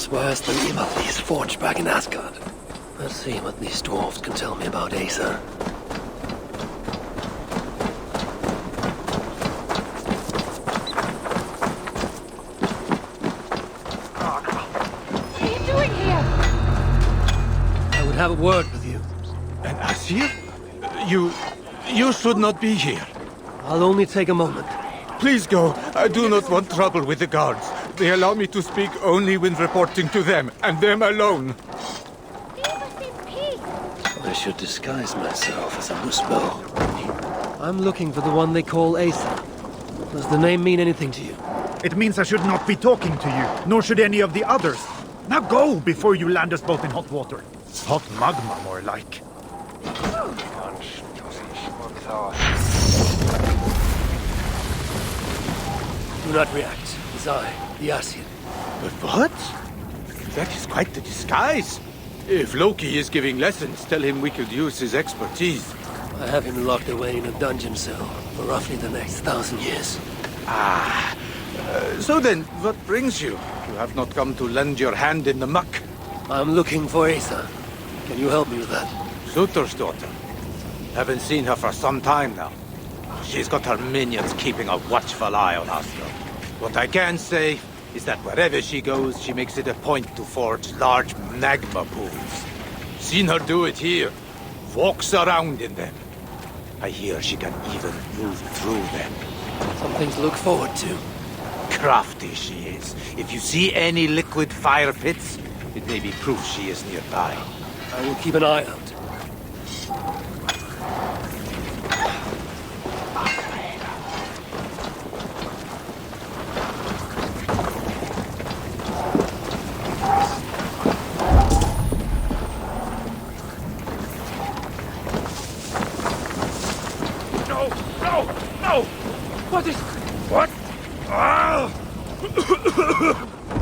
was worse than Ivaldi's forge back in Asgard. Let's see what these dwarves can tell me about Asa. What are you doing here? I would have a word with you. And Asir? You should not be here. I'll only take a moment. Please go. I do not want trouble with the guards. They allow me to speak only when reporting to them, and them alone. Leave us in peace. I should disguise myself as a muspel. I'm looking for the one they call Asa. Does the name mean anything to you? It means I should not be talking to you, nor should any of the others. Now go before you land us both in hot water. Hot magma, more like. Do not react. It's I, the Asien. But what? That is quite the disguise. If Loki is giving lessons, tell him we could use his expertise. I have him locked away in a dungeon cell for roughly the next 1,000 years. So then, what brings you? You have not come to lend your hand in the muck. I'm looking for Asa. Can you help me with that? Sutor's daughter. Haven't seen her for some time now. She's got her minions keeping a watchful eye on Asgard. What I can say is that wherever she goes, she makes it a point to forge large magma pools. Seen her do it here. Walks around in them. I hear she can even move through them. Something to look forward to. Crafty she is. If you see any liquid fire pits, it may be proof she is nearby. I will keep an eye out.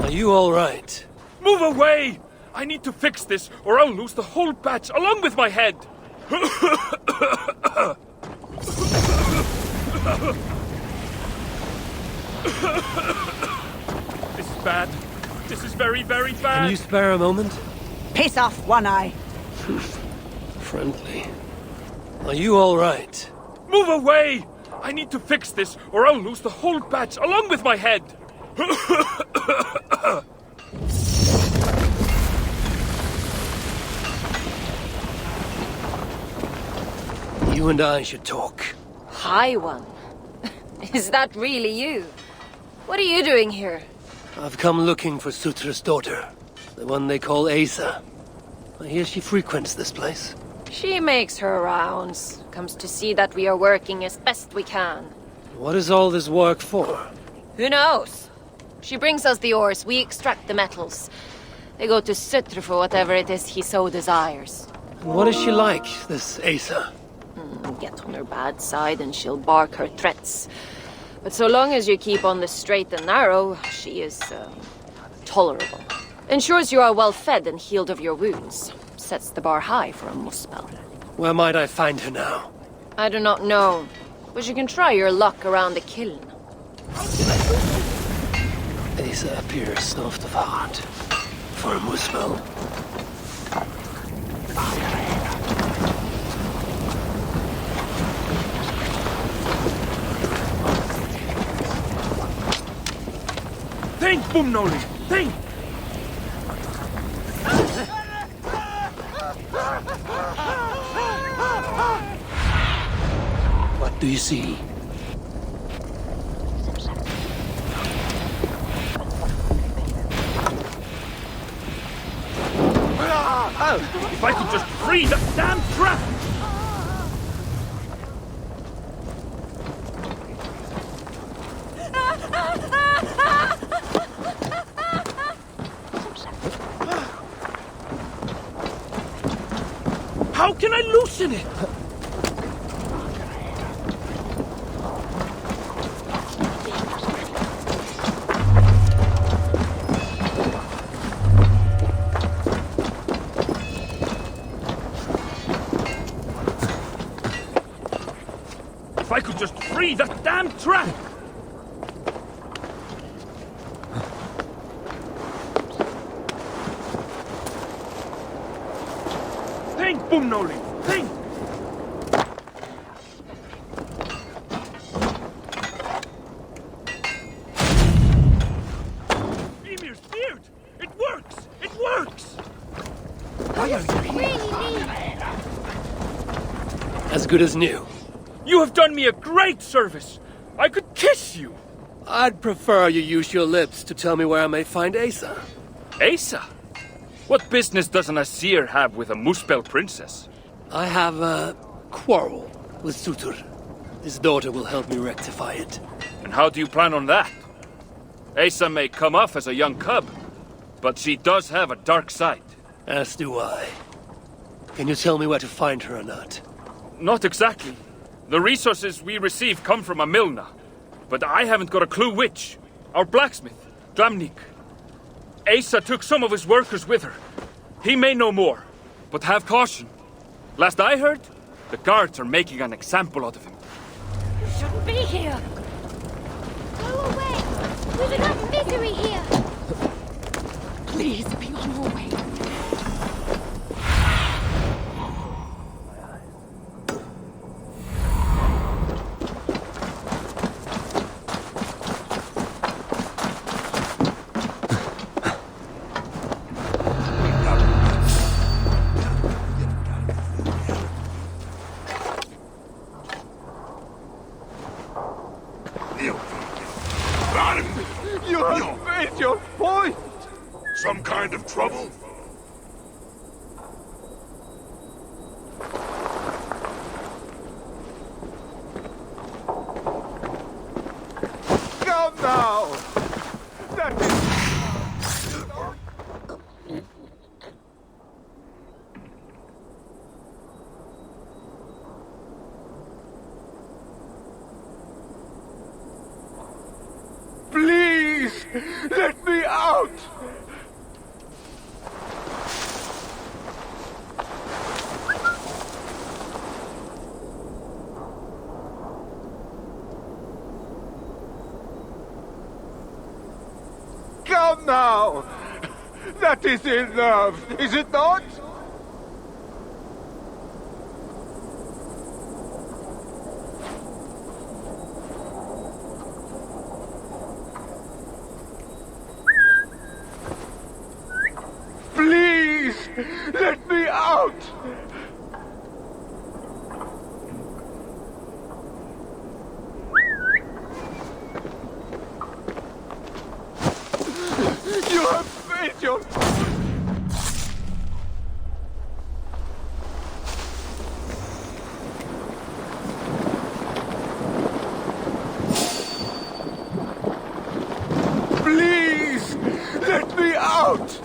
Are you all right? Move away! I need to fix this, or I'll lose the whole batch along with my head! This is bad. This is very, very bad. Can you spare a moment? Piss off, One Eye. Friendly. Are you all right? Move away! I need to fix this, or I'll lose the whole batch along with my head! You and I should talk. Hi, One. Is that really you? What are you doing here? I've come looking for Sutra's daughter. The one they call Asa. I hear she frequents this place. She makes her rounds. Comes to see that we are working as best we can. What is all this work for? Who knows? She brings us the ores, we extract the metals. They go to Sutra for whatever it is he so desires. And what is she like, this Asa? Get on her bad side and she'll bark her threats. But so long as you keep on the straight and narrow, she is, tolerable. Ensures you are well fed and healed of your wounds. Sets the bar high for a muspel. Where might I find her now? I do not know, but you can try your luck around the kiln. Asa appears soft of heart. For a muspel. Think, Bumnoli! Think! What do you see? If I could just free that damn trap! How can I loosen it? If I could just free that damn trap! Think, Boomnoli! Think! Emir's beard! It works! It works! As good as new. You have done me a great service! I could kiss you! I'd prefer you use your lips to tell me where I may find Asa. Asa? What business does an Asir have with a Muspel princess? I have a quarrel with Sutur. His daughter will help me rectify it. And how do you plan on that? Asa may come off as a young cub, but she does have a dark side. As do I. Can you tell me where to find her or not? Not exactly. The resources we receive come from a Milna, but I haven't got a clue which. Our blacksmith, Glamnik. Asa took some of his workers with her. He may know more, but have caution. Last I heard, the guards are making an example out of him. You shouldn't be here! Go away! There's enough misery here! Please be on your way. You have made your point! Some kind of trouble? Come now! That is... Please! Let me out! Come now! That is enough, is it not? Please! Let me out! You have made your... Please! Let me out!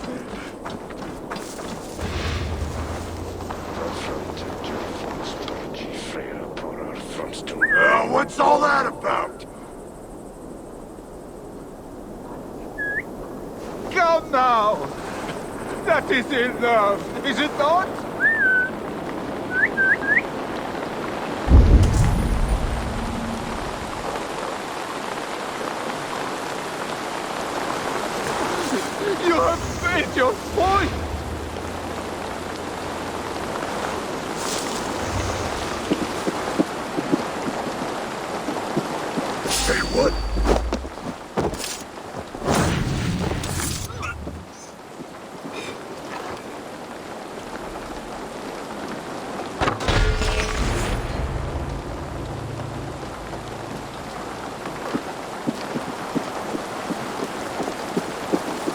What's all that about? Come now! That is enough, is it not? You have made your point! Say what?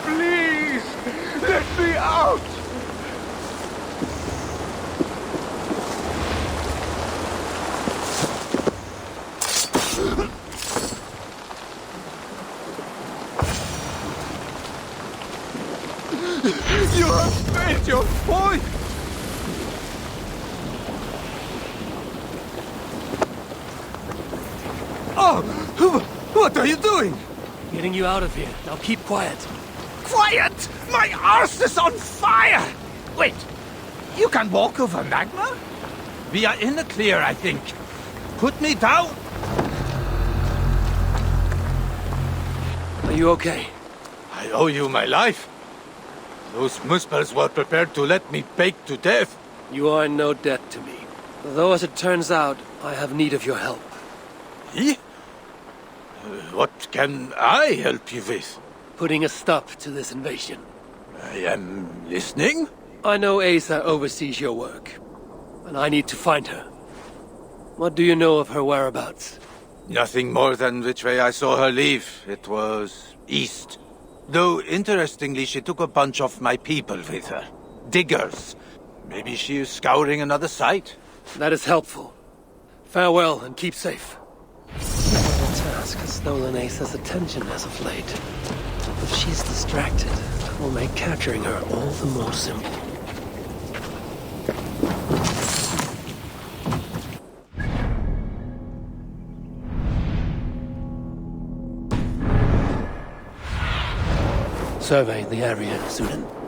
Please, let me out! You have made your point! Oh! What are you doing? Getting you out of here. Now keep quiet. Quiet! My arse is on fire! Wait, you can walk over magma? We are in the clear, I think. Put me down. Are you okay? I owe you my life. Those Muspels were prepared to let me bake to death. You are in no debt to me. Though, as it turns out, I have need of your help. Eh? What can I help you with? Putting a stop to this invasion. I am listening. I know Asa oversees your work, and I need to find her. What do you know of her whereabouts? Nothing more than which way I saw her leave. It was east. Though, interestingly, she took a bunch of my people with her. Diggers. Maybe she is scouring another site. That is helpful. Farewell, and keep safe. The task has stolen Asa's attention as of late. If she's distracted, that will make capturing her all the more simple. Survey the area, Sunan.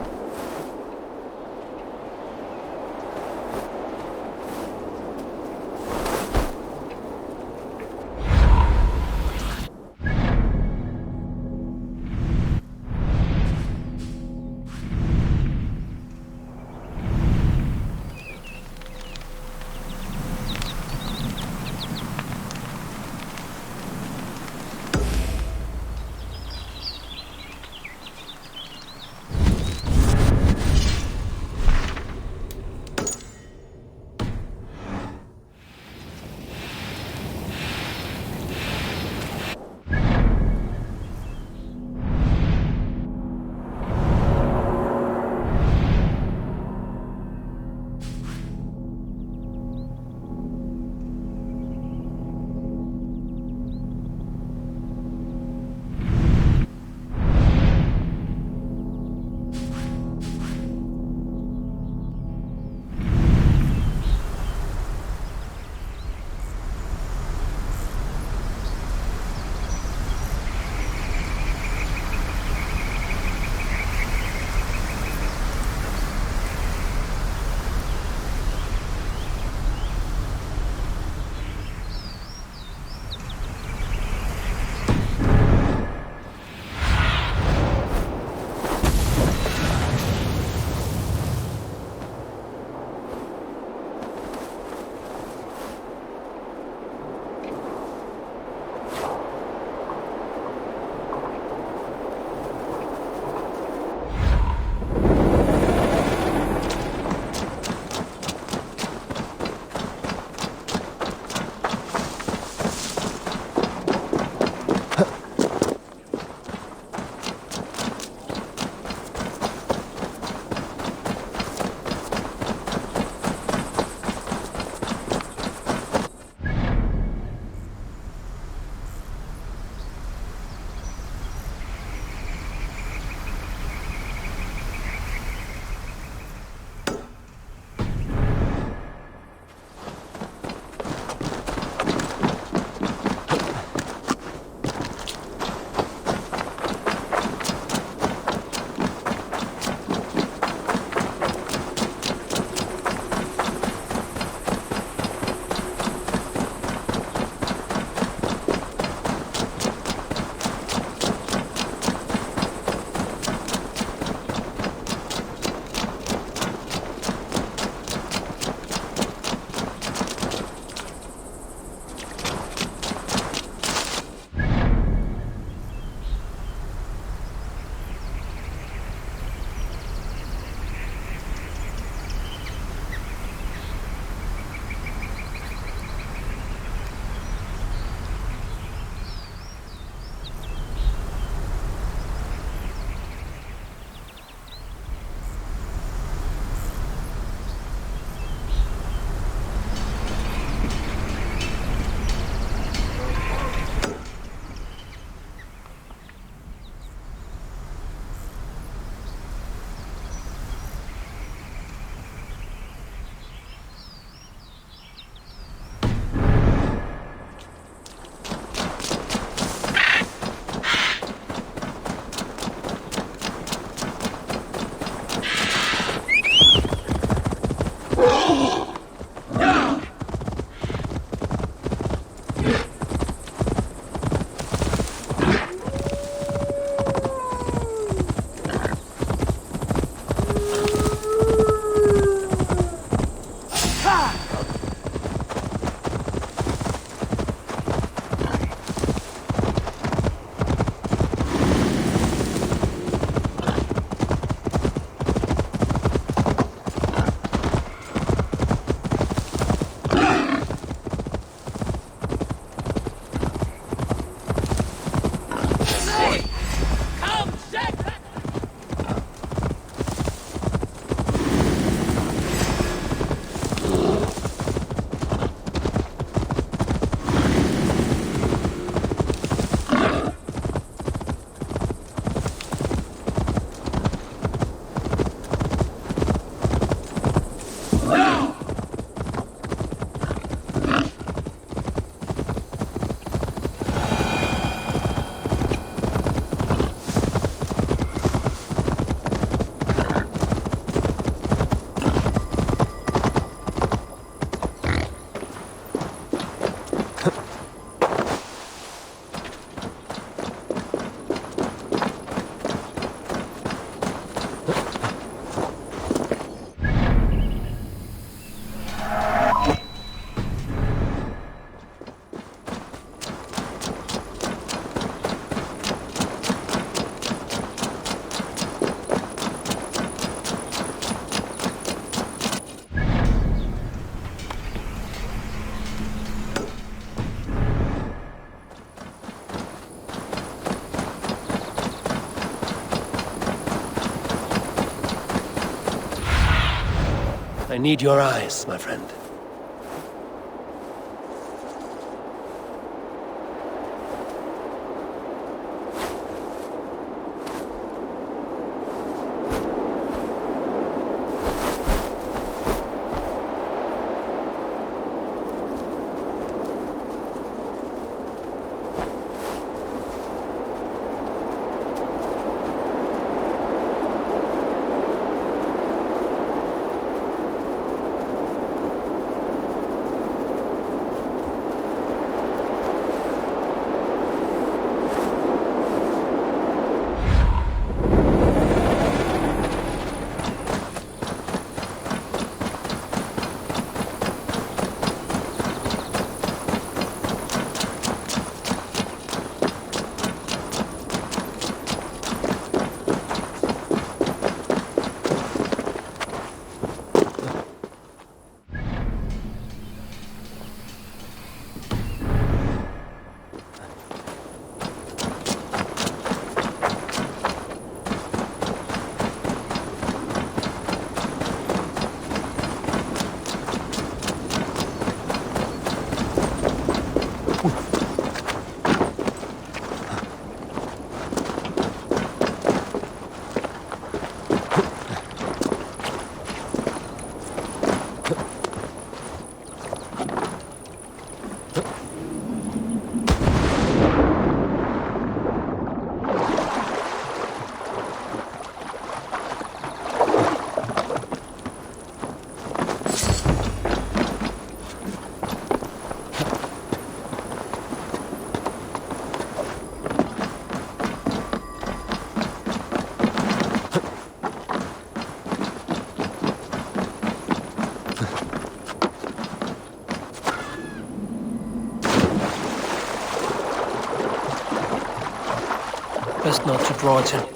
I need your eyes, my friend. Best not to draw attention.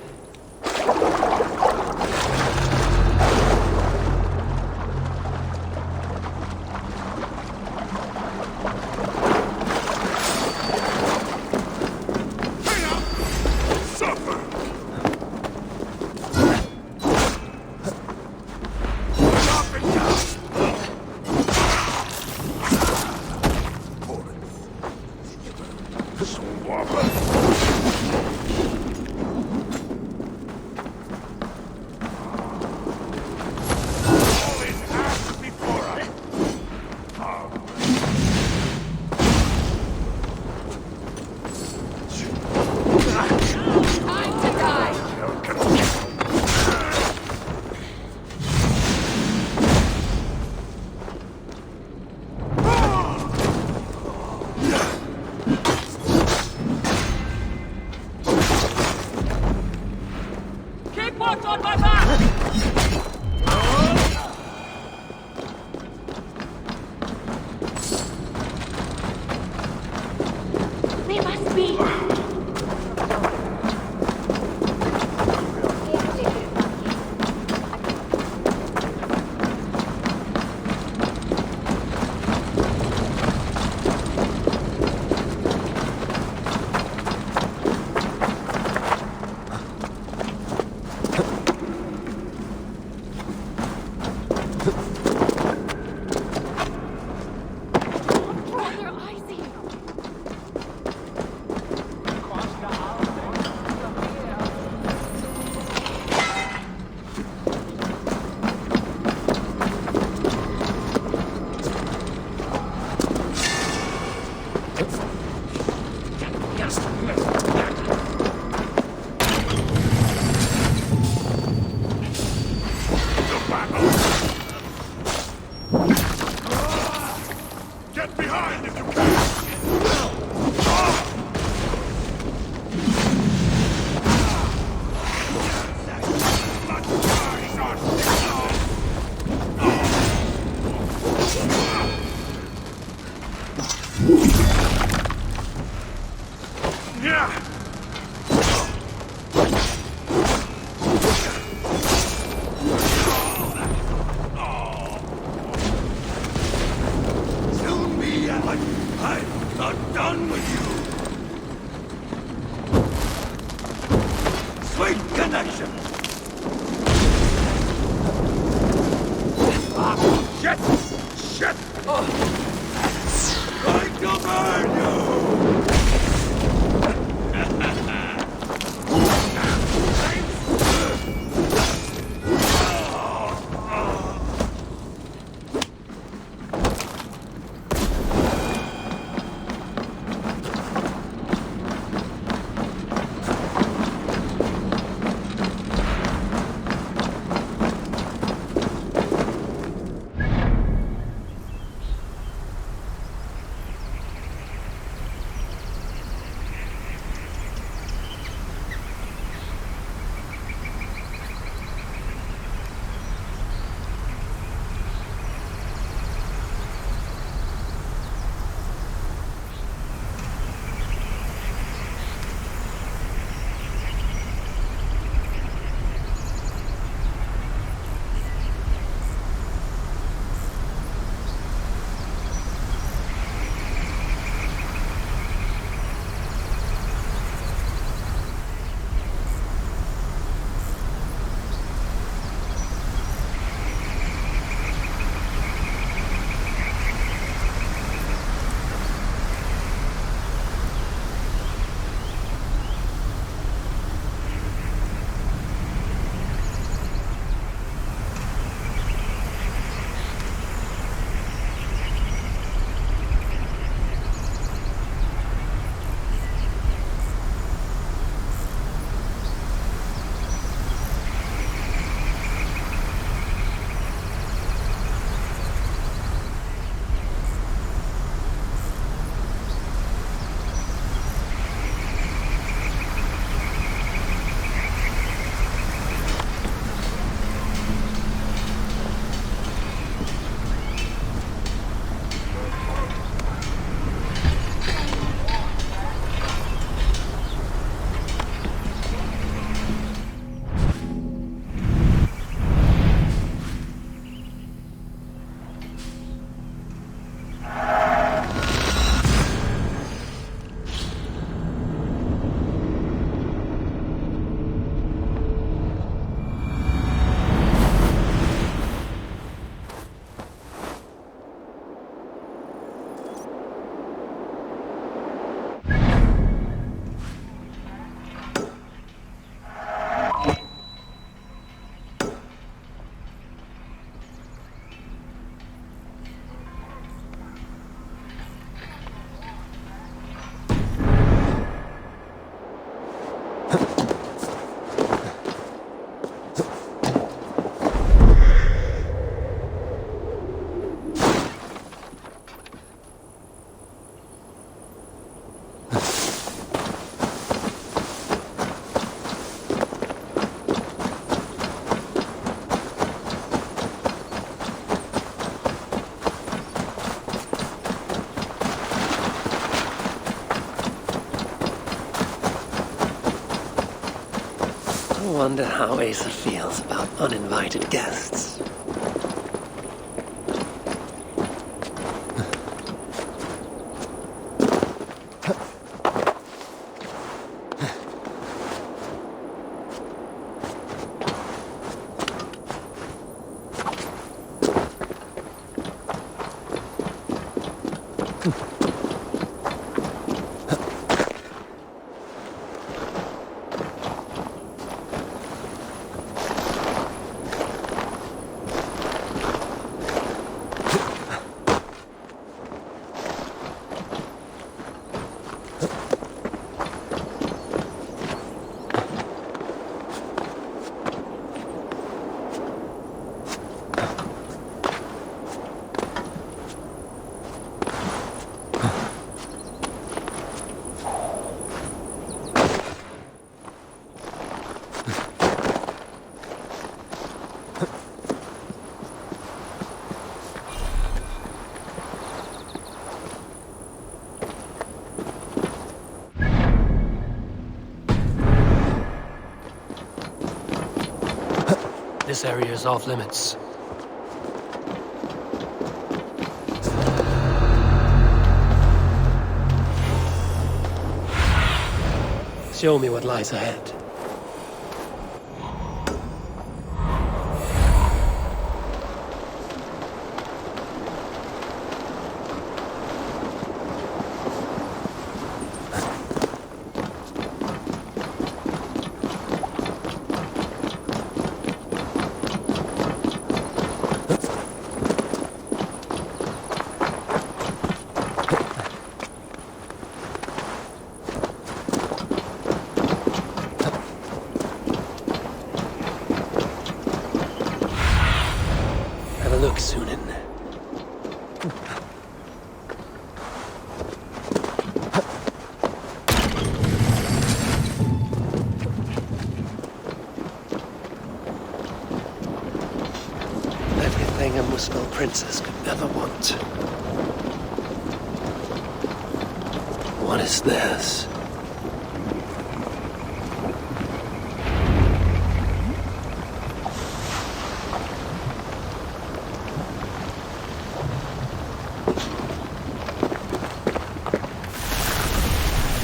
Shit! Going to burn you! I wonder how Asa feels about uninvited guests. This area is off limits. Show me what lies ahead. princess could ever want. What is this?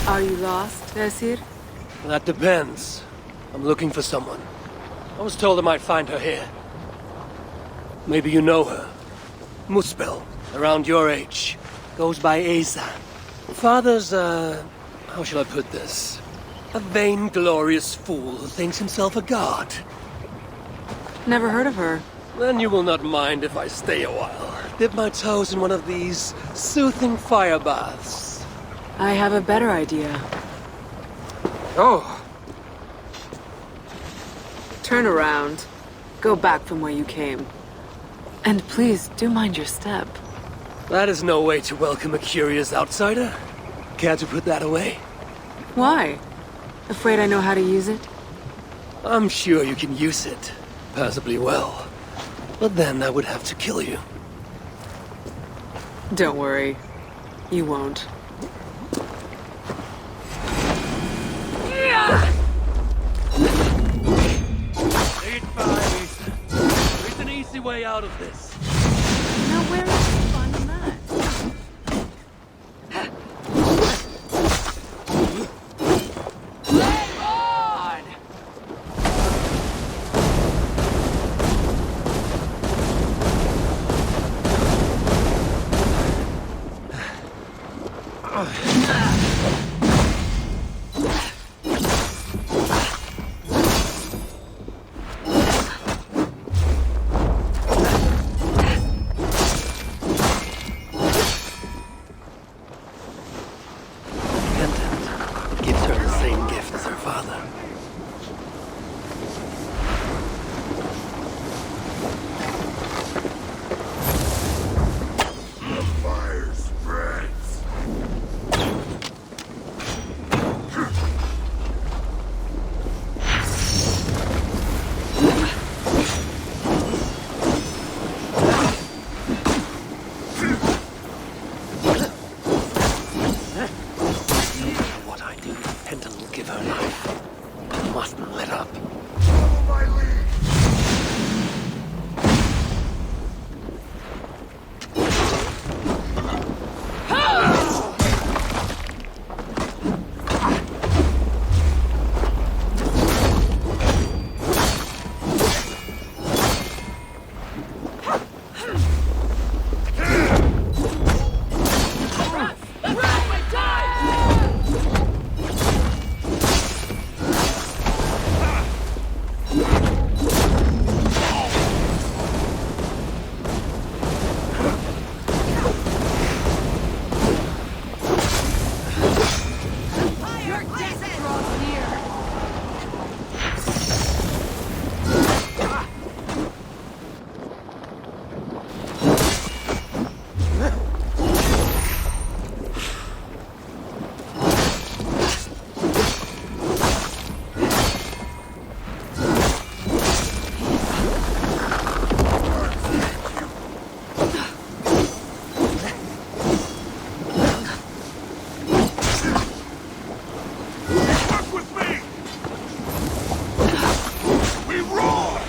Are you lost, Esir? That depends. I'm looking for someone. I was told I might find her here. Maybe you know her. Muspel, around your age. Goes by Asa. Father's, how shall I put this? A vainglorious fool who thinks himself a god. Never heard of her. Then you will not mind if I stay a while. Dip my toes in one of these soothing fire baths. I have a better idea. Oh, Turn around. Go back from where you came. And please, do mind your step. That is no way to welcome a curious outsider. Care to put that away? Why? Afraid I know how to use it? I'm sure you can use it. Passably well. But then I would have to kill you. Don't worry. You won't. Take it by. There's an easy way out of this. Now where is the fun in that? Gives her the same gift as her father. Fire spreads. What I do, Penton will give her life. I mustn't let up. Follow my lead. Work with me. We roar.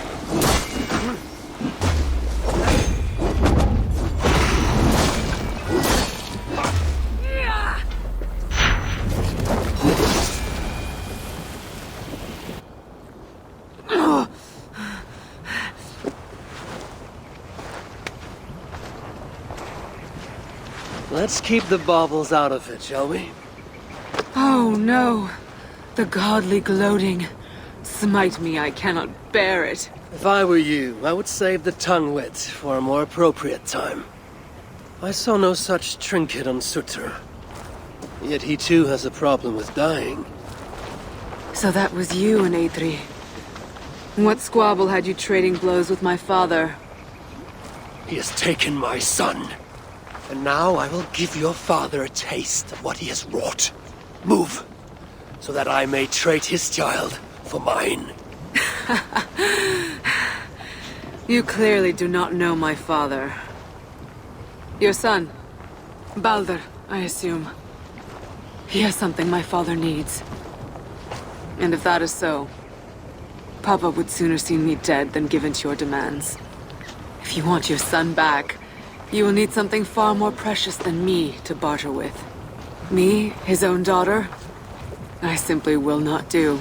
Let's keep the baubles out of it, shall we? Oh no. The godly gloating. Smite me, I cannot bear it. If I were you, I would save the tongue wit for a more appropriate time. I saw no such trinket on Sutter. Yet he too has a problem with dying. So that was you and Aetri. What squabble had you trading blows with my father? He has taken my son. And now I will give your father a taste of what he has wrought. Move, so that I may trade his child for mine. You clearly do not know my father. Your son. Balder, I assume. He has something my father needs. And if that is so, Papa would sooner see me dead than give in to your demands. If you want your son back, you will need something far more precious than me to barter with. Me, his own daughter? I simply will not do.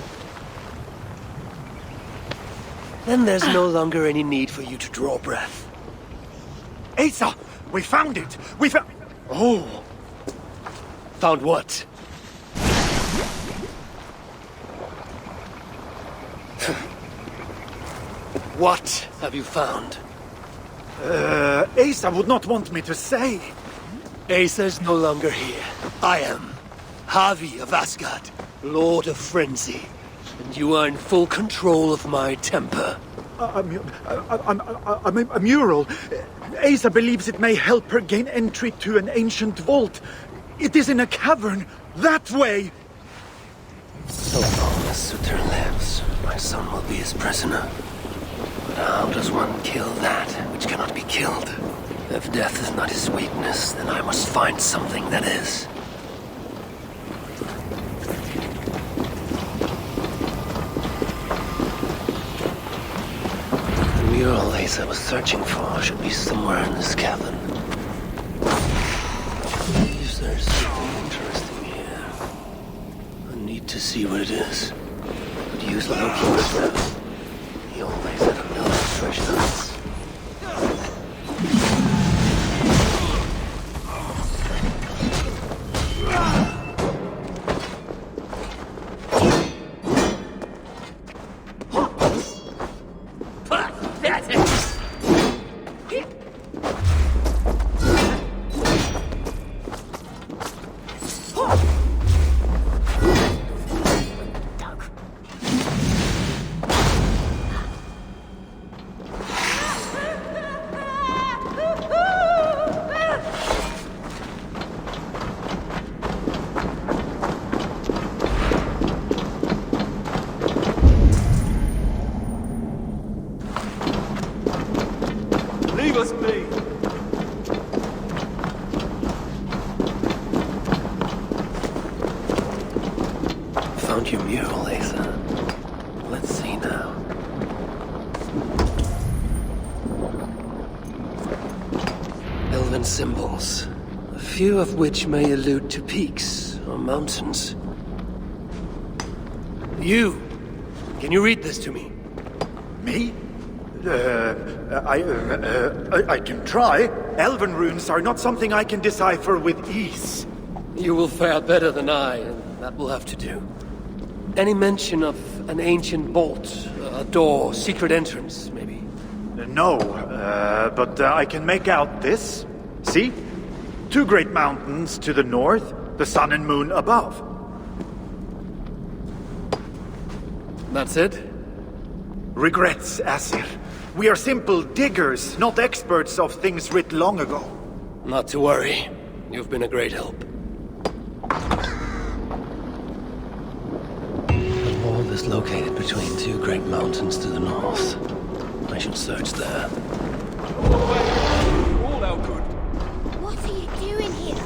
Then there's no longer any need for you to draw breath. Asa! We found it! We found... Oh! Found what? What have you found? Asa would not want me to say. Asa's no longer here. I am. Havi of Asgard, Lord of Frenzy. And you are in full control of my temper. A mural. Asa believes it may help her gain entry to an ancient vault. It is in a cavern. That way! So long as Sutter lives, my son will be his prisoner. But how does one kill that which cannot be killed? If death is not his weakness, then I must find something that is. The mural Asa was searching for should be somewhere in this cavern. Believes there's something interesting here. I need to see what it is. But use Loki now. He always had a million treasure hunts. Leave us be! Found your mural, Asa. Let's see now. Elven symbols, a few of which may allude to peaks or mountains. You! Can you read this to me? Me? I can try. Elven runes are not something I can decipher with ease. You will fare better than I, and that will have to do. Any mention of an ancient vault, a door, secret entrance, maybe? No, but I can make out this. See? Two great mountains to the north, the sun and moon above. That's it? Regrets, Asir. We are simple diggers, not experts of things writ long ago. Not to worry. You've been a great help. The vault is located between two great mountains to the north. I should search there. All our good. What are you doing here?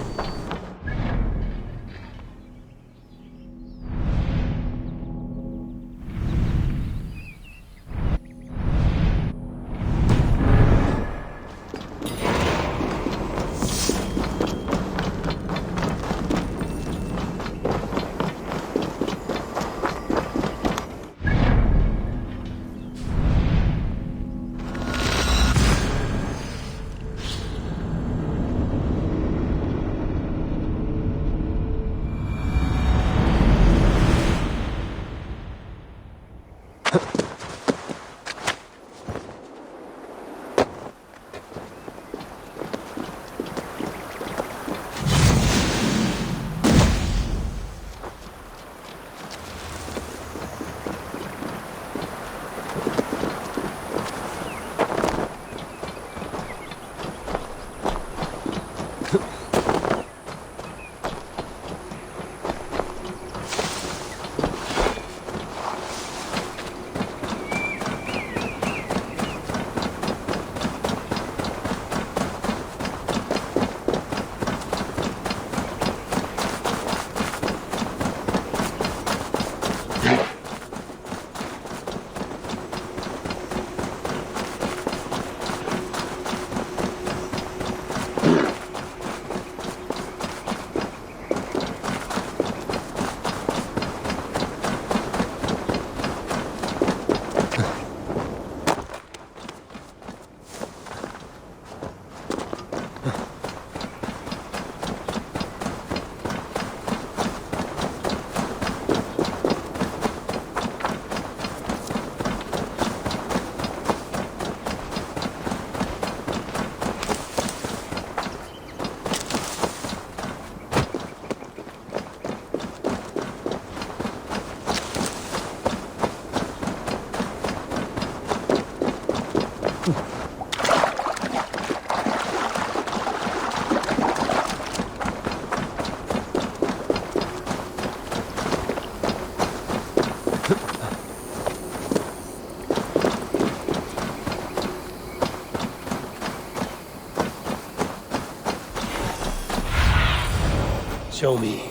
Show me.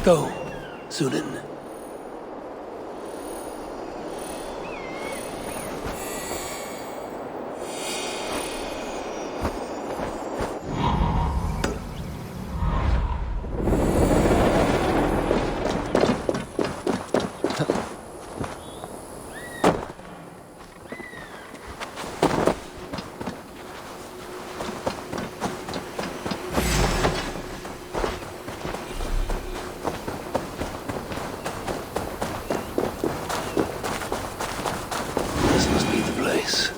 Go, Sunan. This must be the place.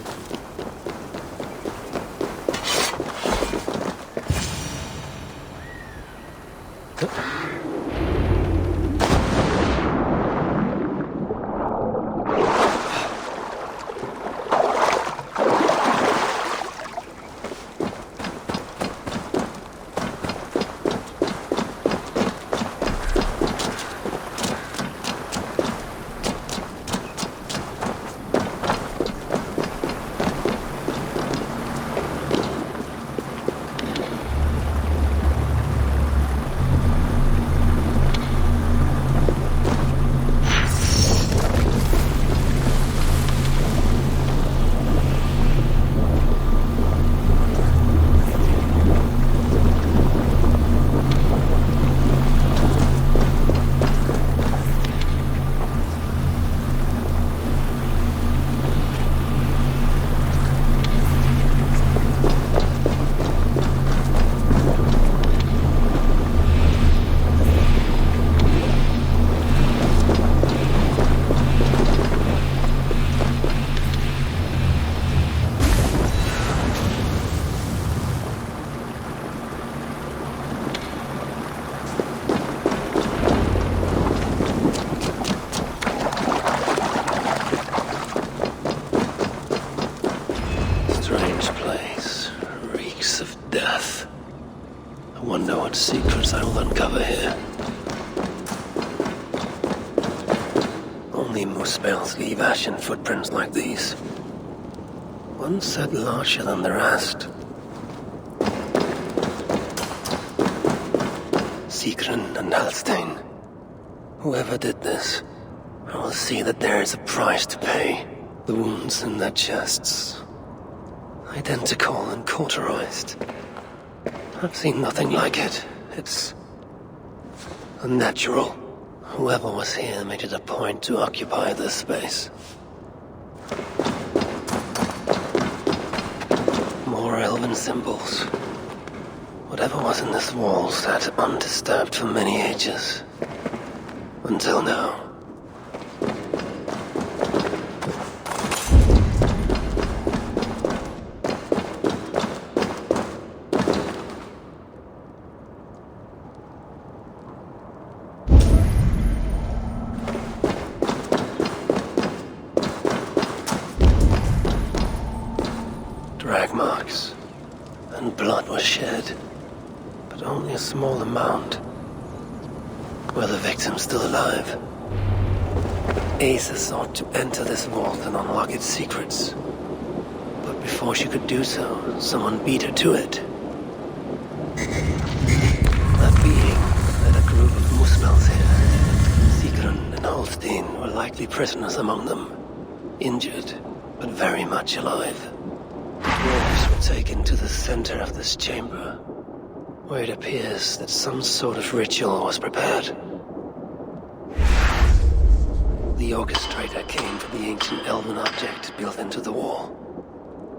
Strange place. Reeks of death. I wonder what secrets I will uncover here. Only moose males leave ashen footprints like these. One set larger than the rest. Sigrun and Halstein. Whoever did this, I will see that there is a price to pay. The wounds in their chests. Identical and cauterized. I've seen nothing like it. It's unnatural. Whoever was here made it a point to occupy this space. More elven symbols. Whatever was in this wall sat undisturbed for many ages. Until now. Drag marks, and blood was shed, but only a small amount. Were the victims still alive? Asa sought to enter this vault and unlock its secrets. But before she could do so, someone beat her to it. That being led a group of Muspels here. Sigrun and Holstein were likely prisoners among them. Injured, but very much alive. Dwarves were taken to the center of this chamber, where it appears that some sort of ritual was prepared. The orchestrator came from the ancient elven object built into the wall.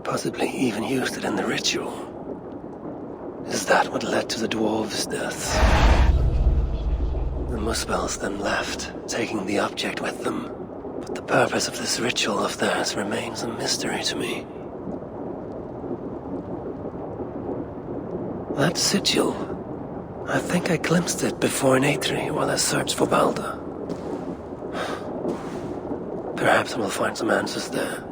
possibly even used it in the ritual. Is that what led to the dwarves' deaths? The Muspels then left, taking the object with them. But the purpose of this ritual of theirs remains a mystery to me. That sigil. I think I glimpsed it before in Aetri while I searched for Balder. Perhaps we'll find some answers there.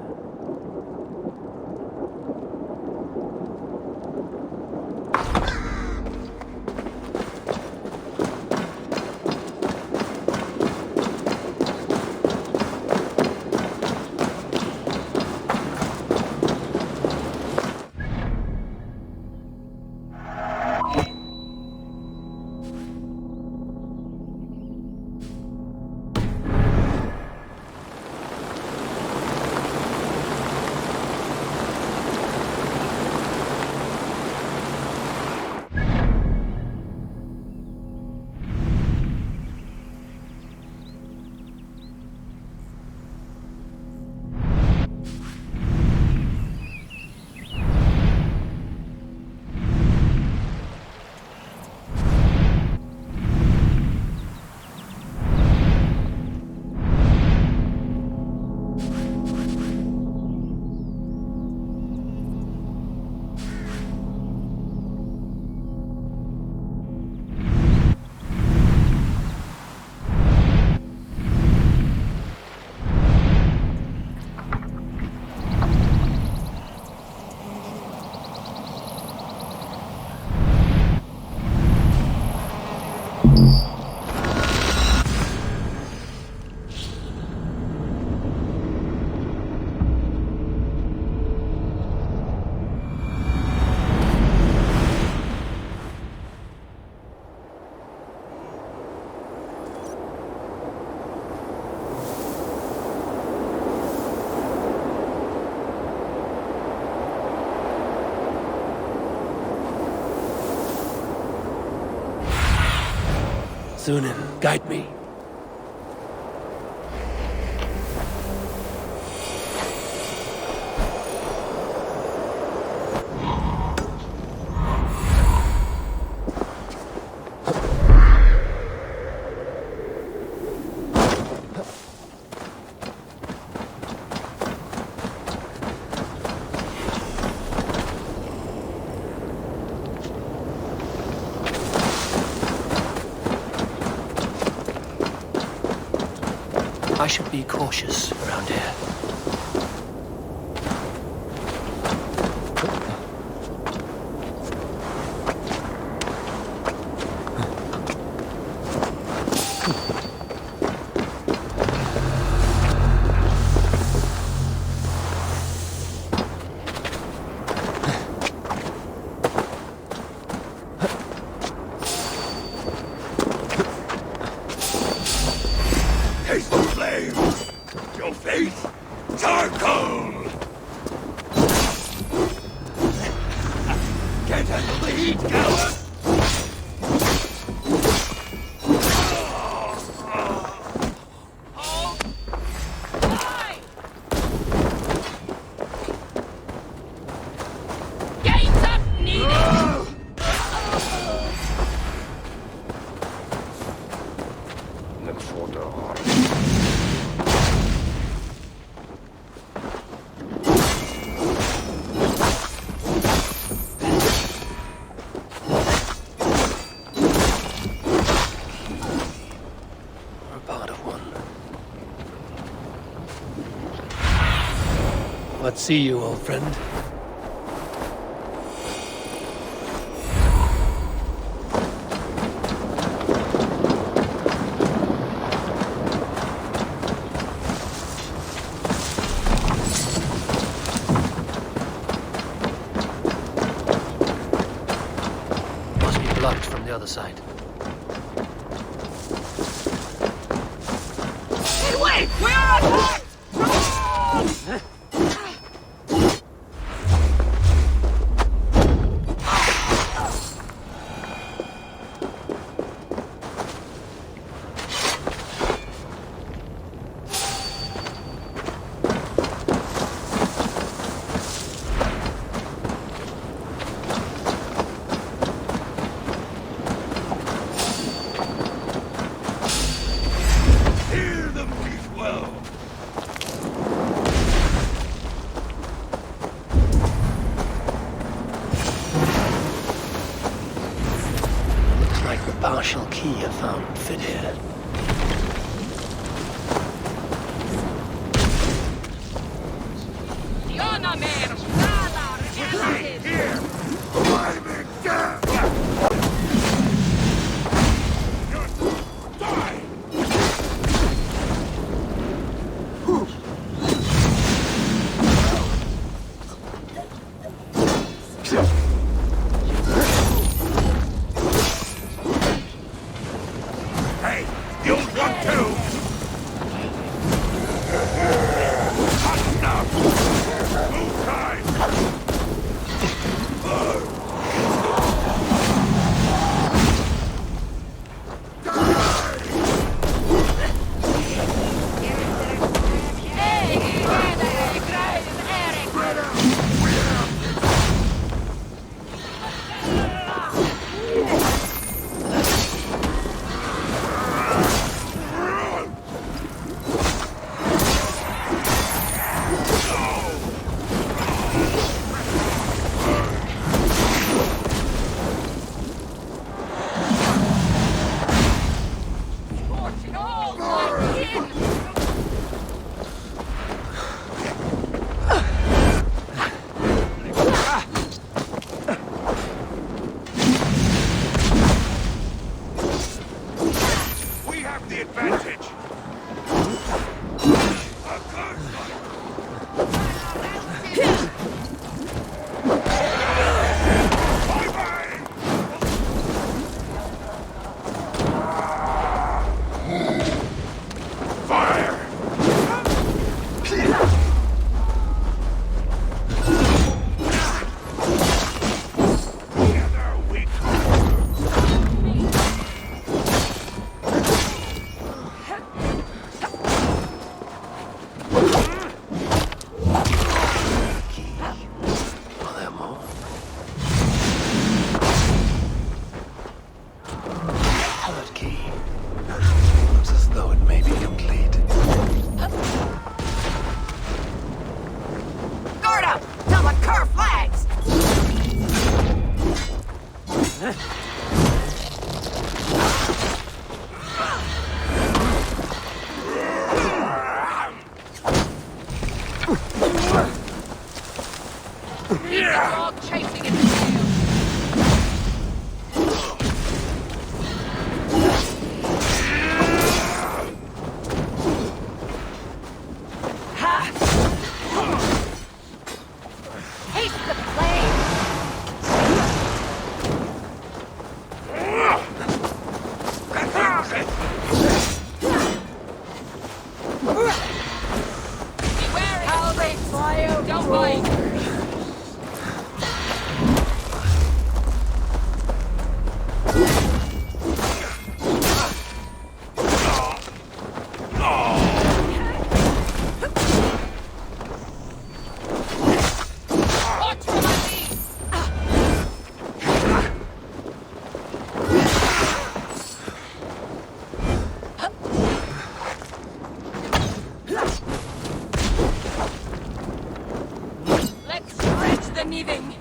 Sunan, guide me. I should be cautious around here. Let's see you, old friend. Must be blocked from the other side. Wait! We're on! key I found would fit here. Hey, you'll want to! Enough! Move time! We have the advantage! Fire! Together we Are there more? Third key. Looks as though it may be complete. Guard up! Till the cur flags! Dog chasing in the tail. Taste the flame! Beware how they fly out! Don't bite! Watch for my knees! Let's stretch the kneading!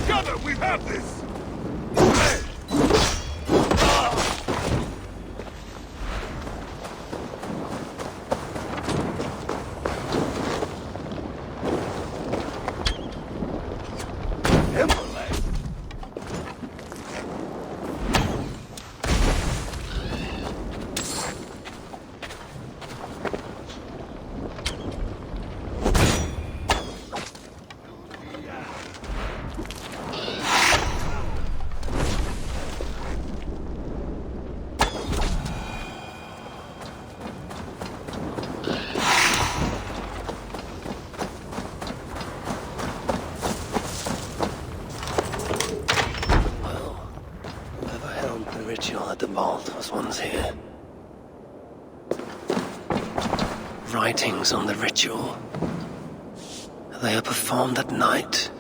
Together we have this! ritual at the vault was once here. Writings on the ritual. They are performed at night.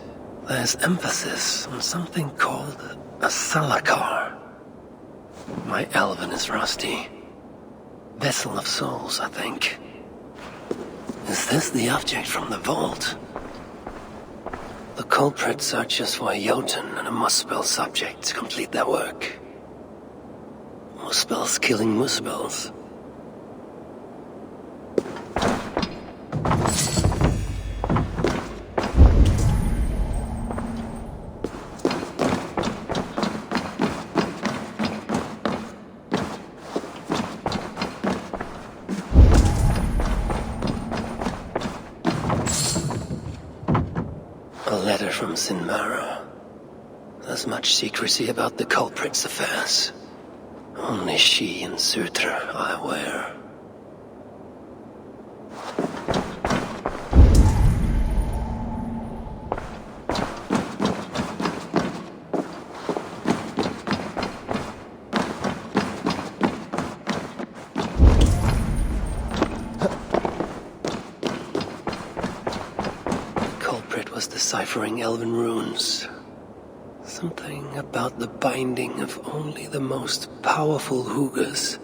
There's emphasis on something called a salakar. My Elven is rusty. Vessel of souls, I think. Is this the object from the vault? The culprit searches for a Jotun and a Muspel subject to complete their work. Muspels killing Muspels. A letter from Sinmara. There's much secrecy about the culprit's affairs. Only she and Sutra are aware. Deciphering Elven runes. Something about the binding of only the most powerful Hugas.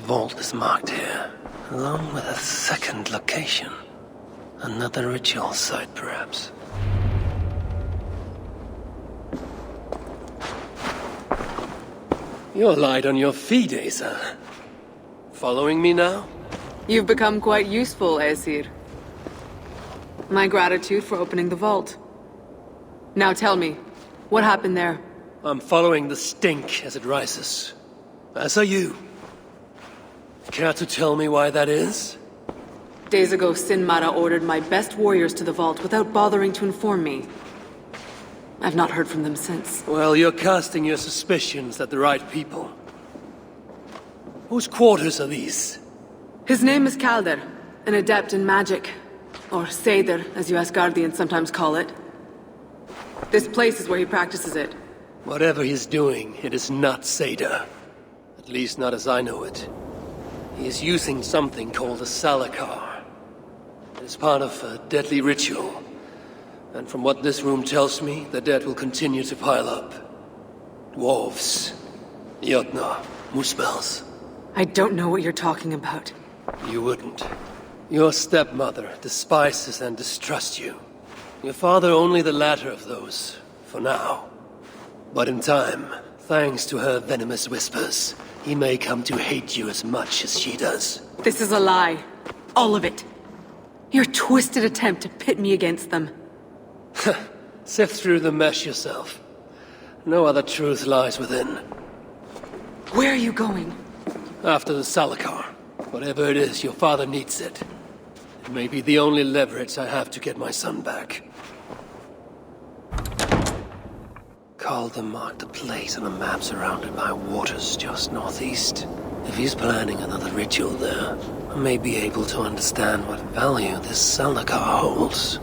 Vault is marked here, along with a second location. Another ritual site, perhaps. You're light on your feet, Asa. Following me now? You've become quite useful, Aesir. My gratitude for opening the vault. Now tell me, what happened there? I'm following the stink as it rises. As are you. Care to tell me why that is? Days ago, Sinmara ordered my best warriors to the vault without bothering to inform me. I've not heard from them since. Well, you're casting your suspicions at the right people. Whose quarters are these? His name is Kalder, an adept in magic. Or Seder, as you Asgardians sometimes call it. This place is where he practices it. Whatever he's doing, it is not Seder. At least not as I know it. He is using something called a salakar. It is part of a deadly ritual. And from what this room tells me, the dead will continue to pile up. Dwarves, Jotnar, Muspels. I don't know what you're talking about. You wouldn't. Your stepmother despises and distrusts you. Your father only the latter of those, for now. But in time, thanks to her venomous whispers, he may come to hate you as much as she does. This is a lie. All of it. Your twisted attempt to pit me against them. Sift through the mesh yourself. No other truth lies within. Where are you going? After the salakar. Whatever it is, your father needs it. It may be the only leverage I have to get my son back. Calder marked a place on a map surrounded by waters just northeast. If he's planning another ritual there, I may be able to understand what value this salakar holds.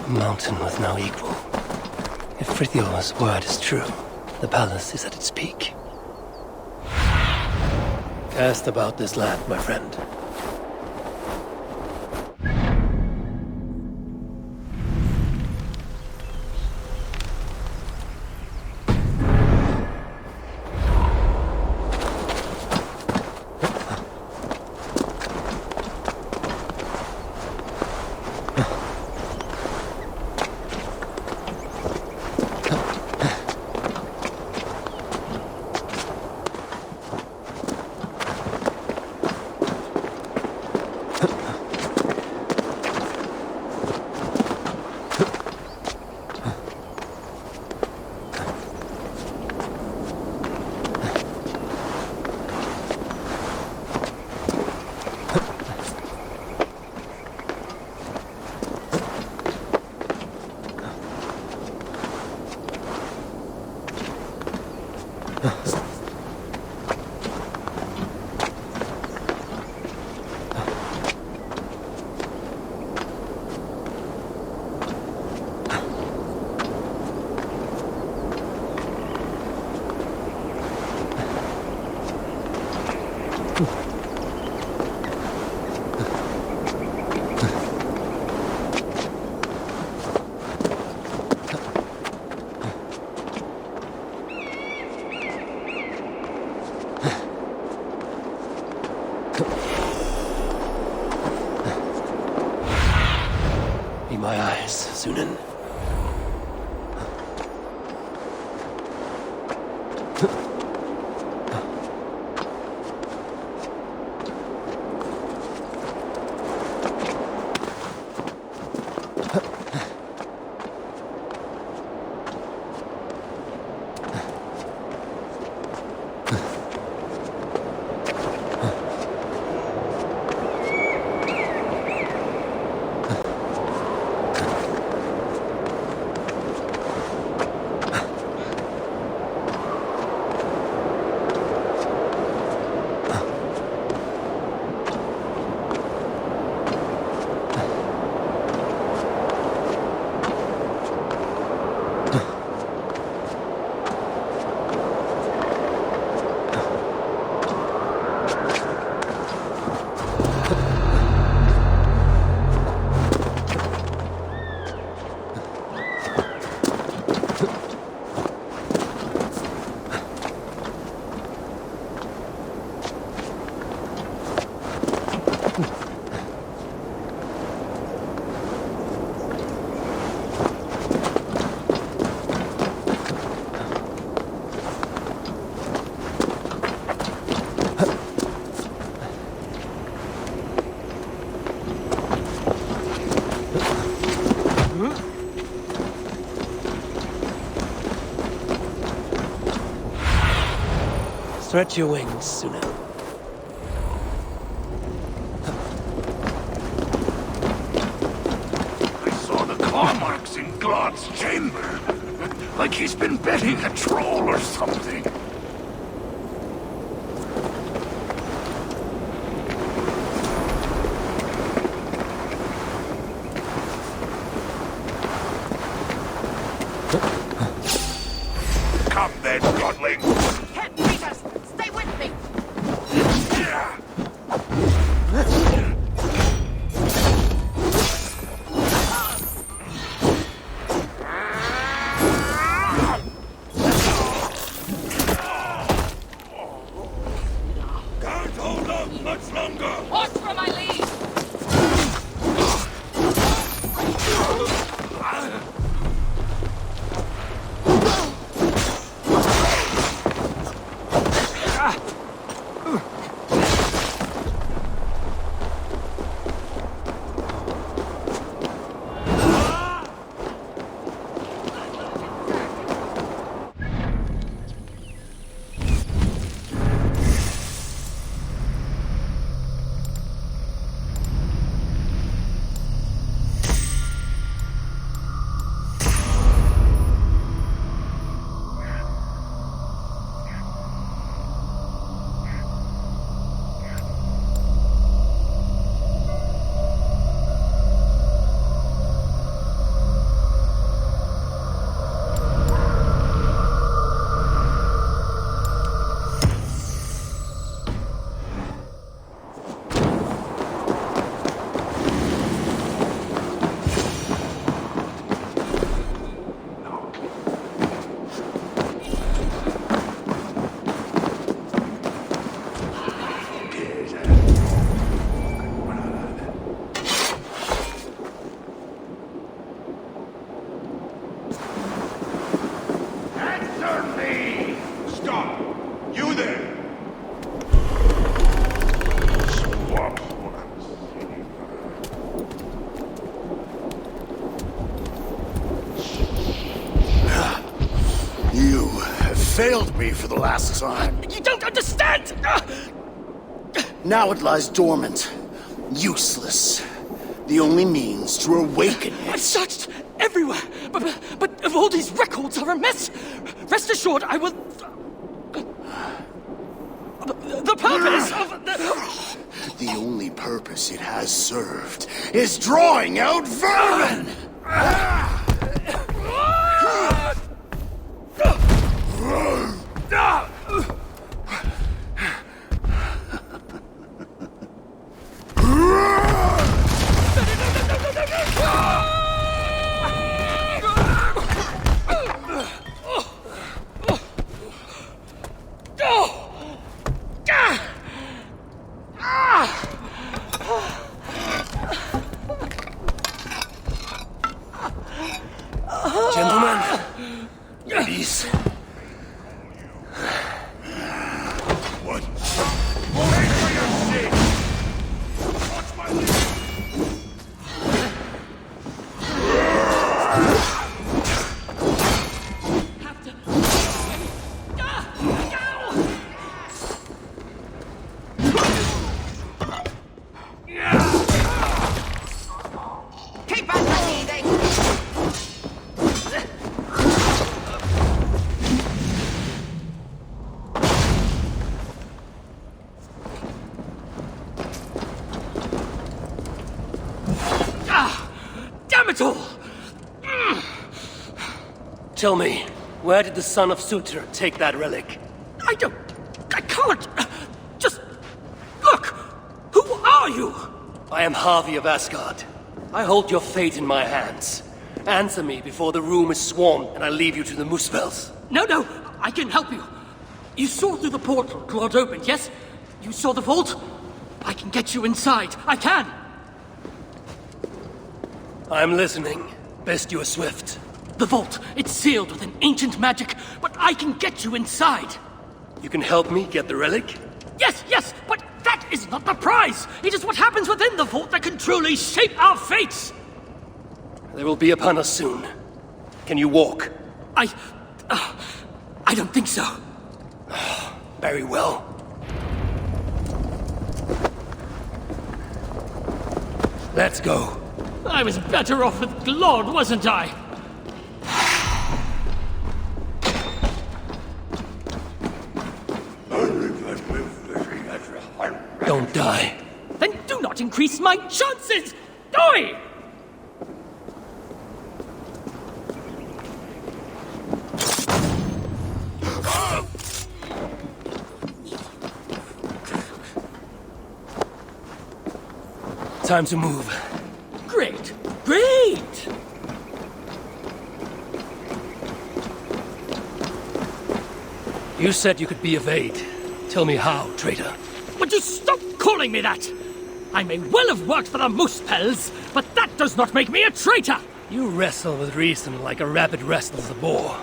Mountain with no equal. If Frithiof's word is true, the palace is at its peak. Cast about this land, my friend. Be my eyes, Sunan. Stretch your wings, Sunan. I saw the claw marks in Glod's chamber. Like he's been betting a troll or something. Come then, godling! Can't beat us! Stay with me! You have failed me for the last time. You don't understand! Now it lies dormant, useless. The only means to awaken it. I've searched everywhere, but all these records are a mess. Rest assured, I will... The purpose of the... The only purpose it has served is drawing out vermin! Gentlemen, ladies. What? Wait for your seat! Watch my lead! Keep on bleeding! Damn it all! Tell me, where did the son of Sutur take that relic? I can't! Just... Look! Who are you? I am Harvey of Asgard. I hold your fate in my hands. Answer me before the room is swarmed and I leave you to the Muspels. No, I can help you. You saw through the portal Claude opened, yes? You saw the vault? I can get you inside. I can! I'm listening. Best you are swift. The vault, it's sealed with an ancient magic, but I can get you inside. You can help me get the relic? Yes, but that is not the prize! It is what happens within the vault that can truly shape our fates! They will be upon us soon. Can you walk? I don't think so. Very well. Let's go. I was better off with Claude, wasn't I? Don't die. Then do not increase my chances! Die! Time to move. Great! You said you could be of aid. Tell me how, traitor. Would you stop calling me that? I may well have worked for the Muspels, but that does not make me a traitor! You wrestle with reason like a rabbit wrestles a boar.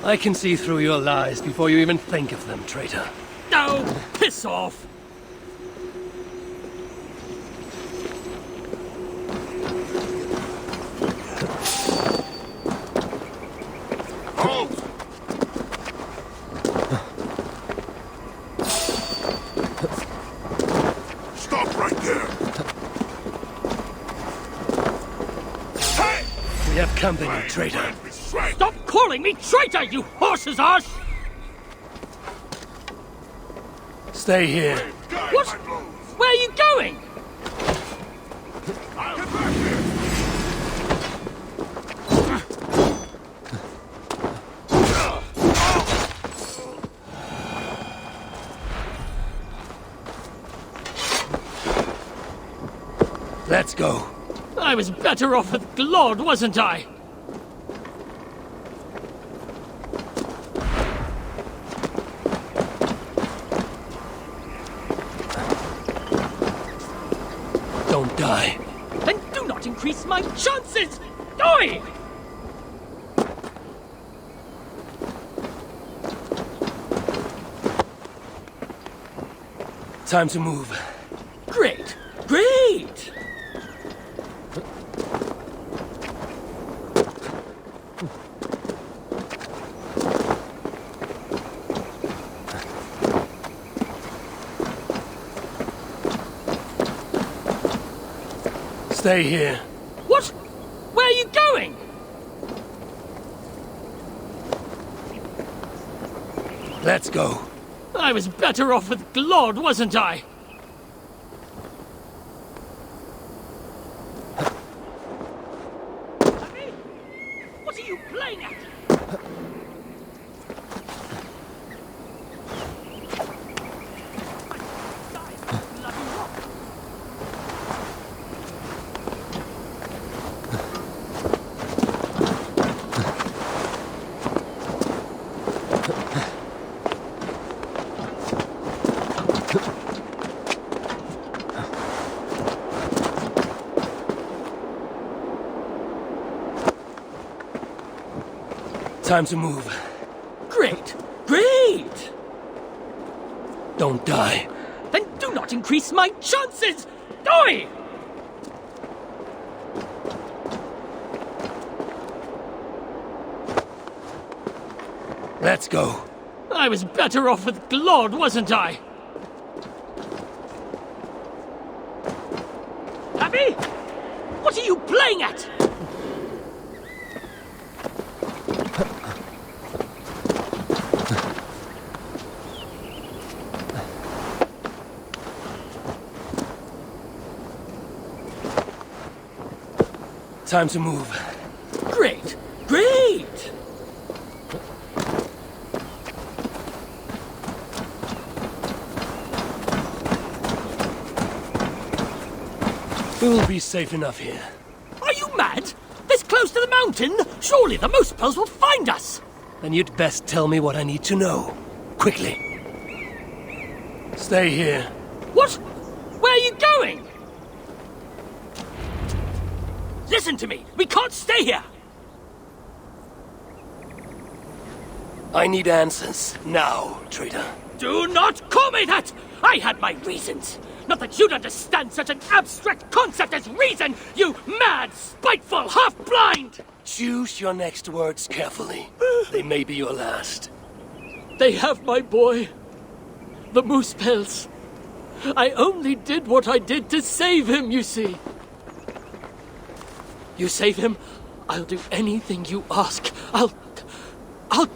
I can see through your lies before you even think of them, traitor. No, piss off! Stop right there! We have company, traitor. Stop calling me traitor, you horse's arse! Stay here. What? Where are you going? Let's go. I was better off with Claude, wasn't I? Don't die. Then do not increase my chances! Die! Time to move. Great! Stay here. What? Where are you going? Let's go. I was better off with Glod, wasn't I? Abby, what are you playing at? Time to move. Great! Great! Don't die. Then do not increase my chances! Die! Let's go. I was better off with Glod, wasn't I? Abby! What are you playing at? Time to move. Great! Great! We will be safe enough here. Are you mad? This close to the mountain? Surely the Moosepels will find us! Then you'd best tell me what I need to know. Quickly. Stay here. What? Where are you going? Listen to me! We can't stay here! I need answers. Now, traitor. Do not call me that! I had my reasons! Not that you'd understand such an abstract concept as reason, you mad, spiteful, half-blind! Choose your next words carefully. They may be your last. They have my boy. The Moosepels. I only did what I did to save him, you see. You save him, I'll do anything you ask. I'll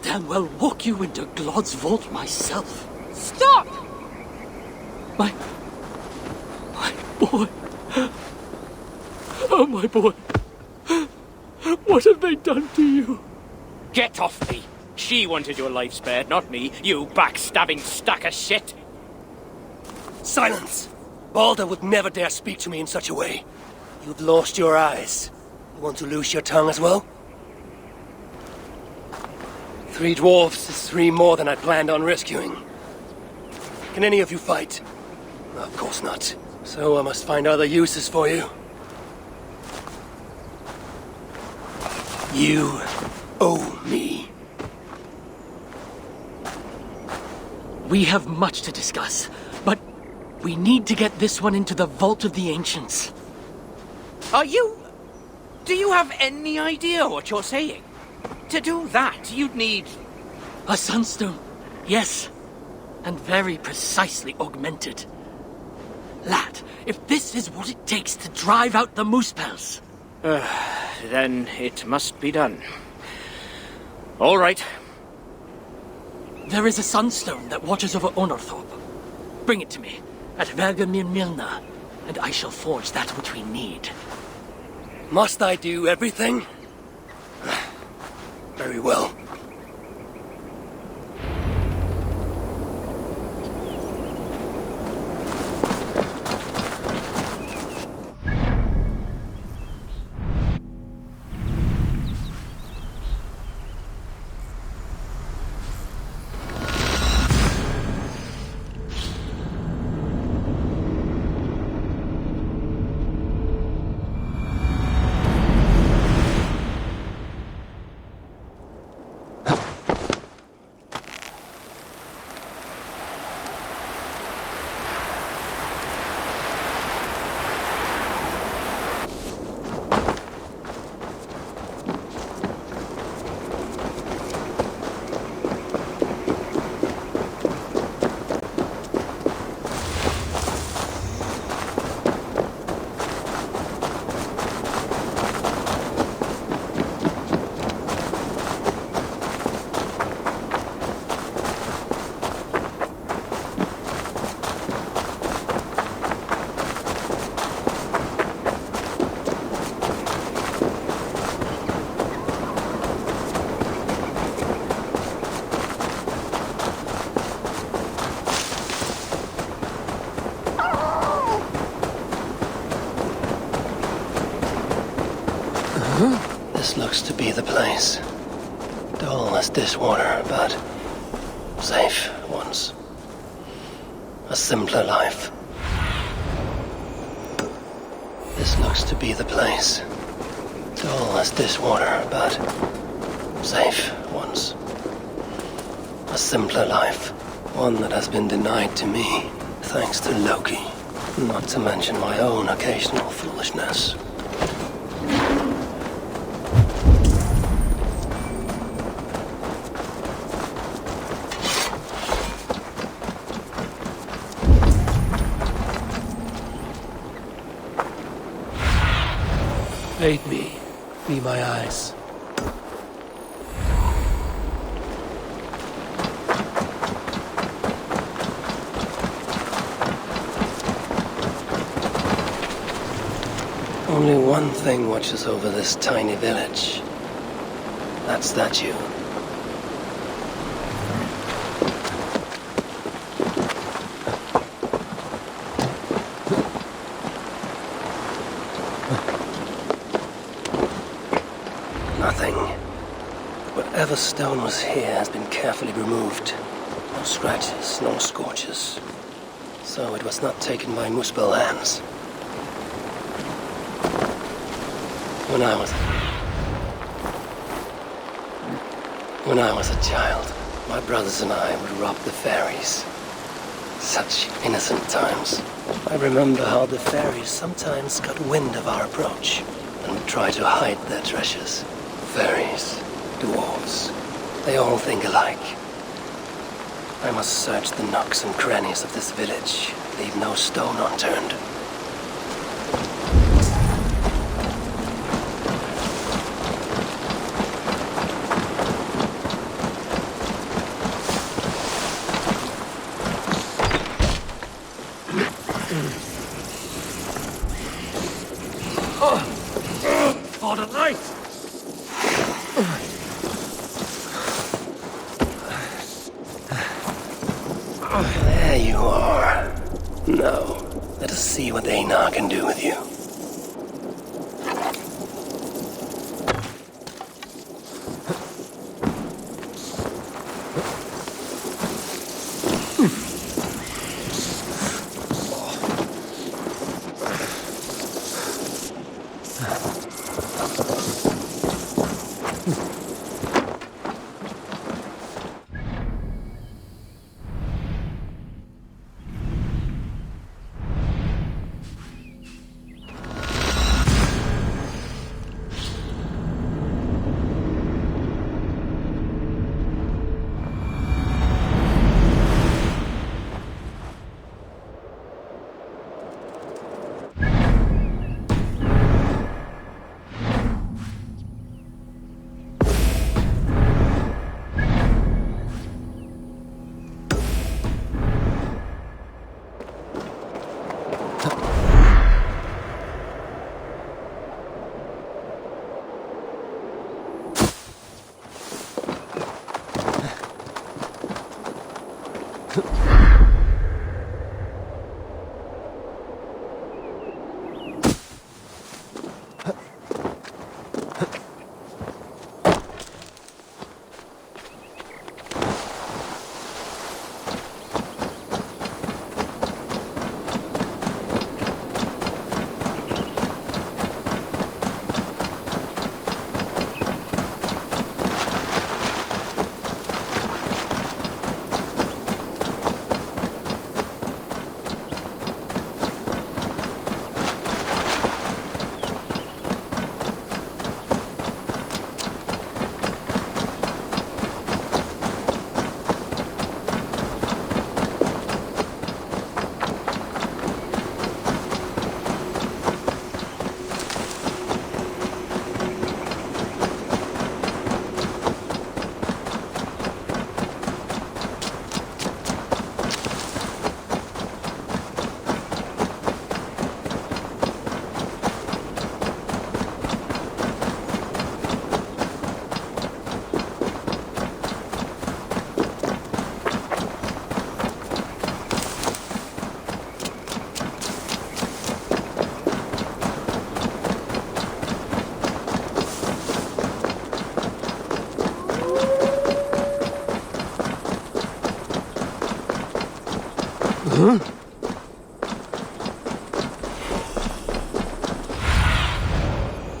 damn well walk you into Glod's vault myself. Stop! My boy. Oh, my boy. What have they done to you? Get off me! She wanted your life spared, not me, you backstabbing stack of shit! Silence! Balder would never dare speak to me in such a way. You've lost your eyes. You want to lose your tongue as well? 3 dwarves is 3 more than I planned on rescuing. Can any of you fight? Of course not. So I must find other uses for you. You owe me. We have much to discuss, but we need to get this one into the Vault of the Ancients. Do you have any idea what you're saying? To do that, you'd need... A sunstone, yes. And very precisely augmented. Lad, if this is what it takes to drive out the Moosepels... Then it must be done. All right. There is a sunstone that watches over Onorthorpe. Bring it to me, at Vergamir Milna, and I shall forge that which we need. Must I do everything? Very well. looks to be the place. Dull as dishwater, but safe once. A simpler life. This looks to be the place. Dull as dishwater, but safe once. A simpler life. One that has been denied to me, thanks to Loki. Not to mention my own occasional foolishness. Aid me. Be my eyes. Only one thing watches over this tiny village. That statue. Nothing. Whatever stone was here has been carefully removed. No scratches, no scorches. So it was not taken by Muspel hands. When I was a child, my brothers and I would rob the fairies. Such innocent times. I remember how the fairies sometimes got wind of our approach and would try to hide their treasures. Fairies, dwarves, they all think alike. I must search the nooks and crannies of this village, leave no stone unturned. For the light! There you are. Now, let us see what Einar can do with you.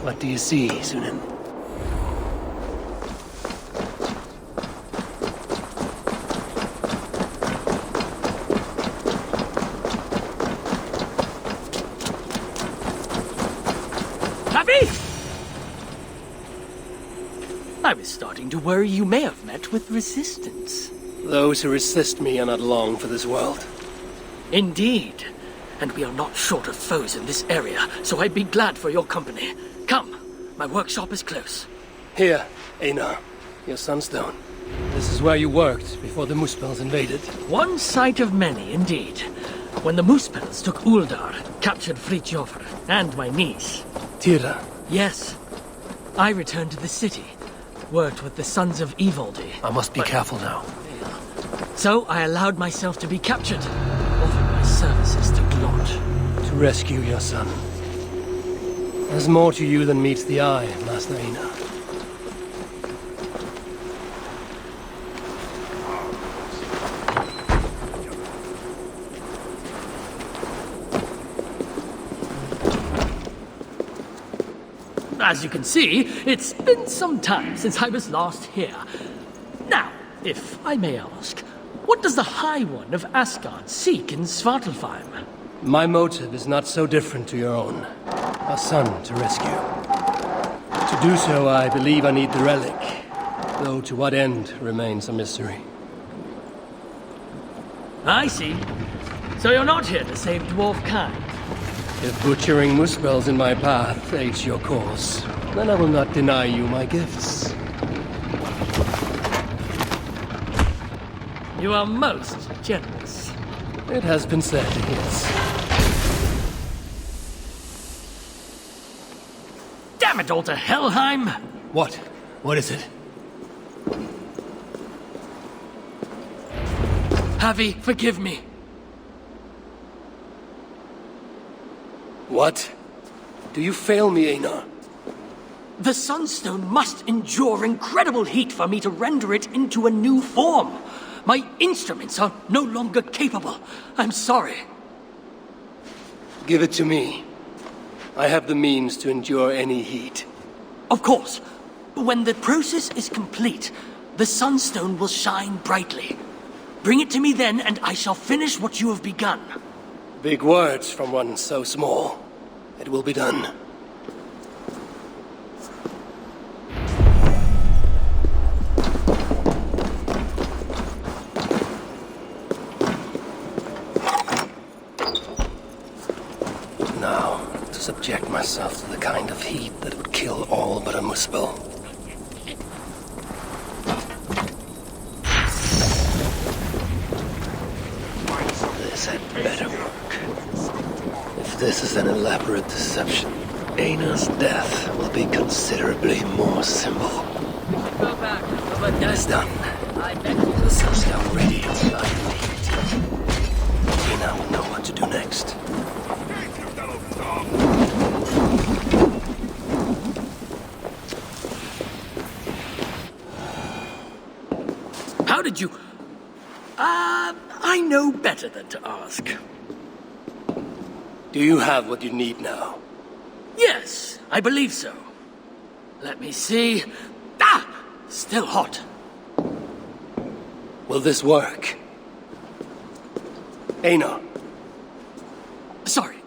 What do you see, Sunan? I was starting to worry you may have met with resistance. Those who resist me are not long for this world. Indeed. And we are not short of foes in this area, so I'd be glad for your company. Come, my workshop is close. Here, Einar, your sunstone. This is where you worked before the Muspels invaded. One sight of many, indeed. When the Muspels took Uldar, captured Fritjofr, and my niece. Tira. Yes. I returned to the city. Worked with the Sons of Evaldi. I must be careful now. So I allowed myself to be captured. Offered my services to Glod. To rescue your son. There's more to you than meets the eye, Master Einar. As you can see, it's been some time since I was last here. Now, if I may ask, what does the High One of Asgard seek in Svartalfheim? My motive is not so different to your own. A son to rescue. To do so, I believe I need the relic, though to what end remains a mystery. I see. So you're not here to save dwarf kind. If butchering Muspels in my path aids your cause, then I will not deny you my gifts. You are most generous. It has been said, yes. Damn it all to Helheim! What? What is it? Havi, forgive me. What? Do you fail me, Einar? The Sunstone must endure incredible heat for me to render it into a new form. My instruments are no longer capable. I'm sorry. Give it to me. I have the means to endure any heat. Of course. When the process is complete, the Sunstone will shine brightly. Bring it to me then, and I shall finish what you have begun. Big words from one so small. It will be done. Now, to subject myself to the kind of heat that would kill all but a Muspel. This had better work. If this is an elaborate deception, Einar's death will be considerably more simple. It is done. The sunstone ready. I need it. Einar will know what to do next. How did you... I know better than to ask. Do you have what you need now? Yes, I believe so. Let me see. Still hot. Will this work? Einar. Sorry.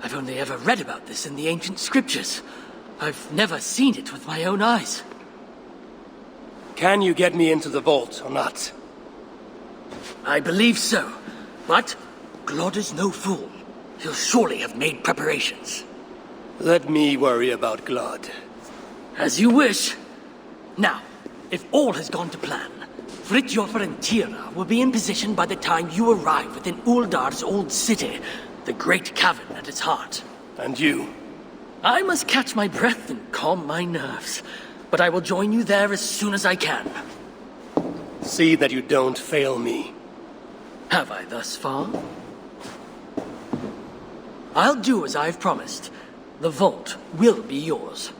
I've only ever read about this in the ancient scriptures. I've never seen it with my own eyes. Can you get me into the vault or not? I believe so. But Glod is no fool. He'll surely have made preparations. Let me worry about Glod. As you wish. Now, if all has gone to plan, Fritjofr and Tira will be in position by the time you arrive within Uldar's old city, the great cavern at its heart. And you? I must catch my breath and calm my nerves, but I will join you there as soon as I can. See that you don't fail me. Have I thus far? I'll do as I've promised. The vault will be yours.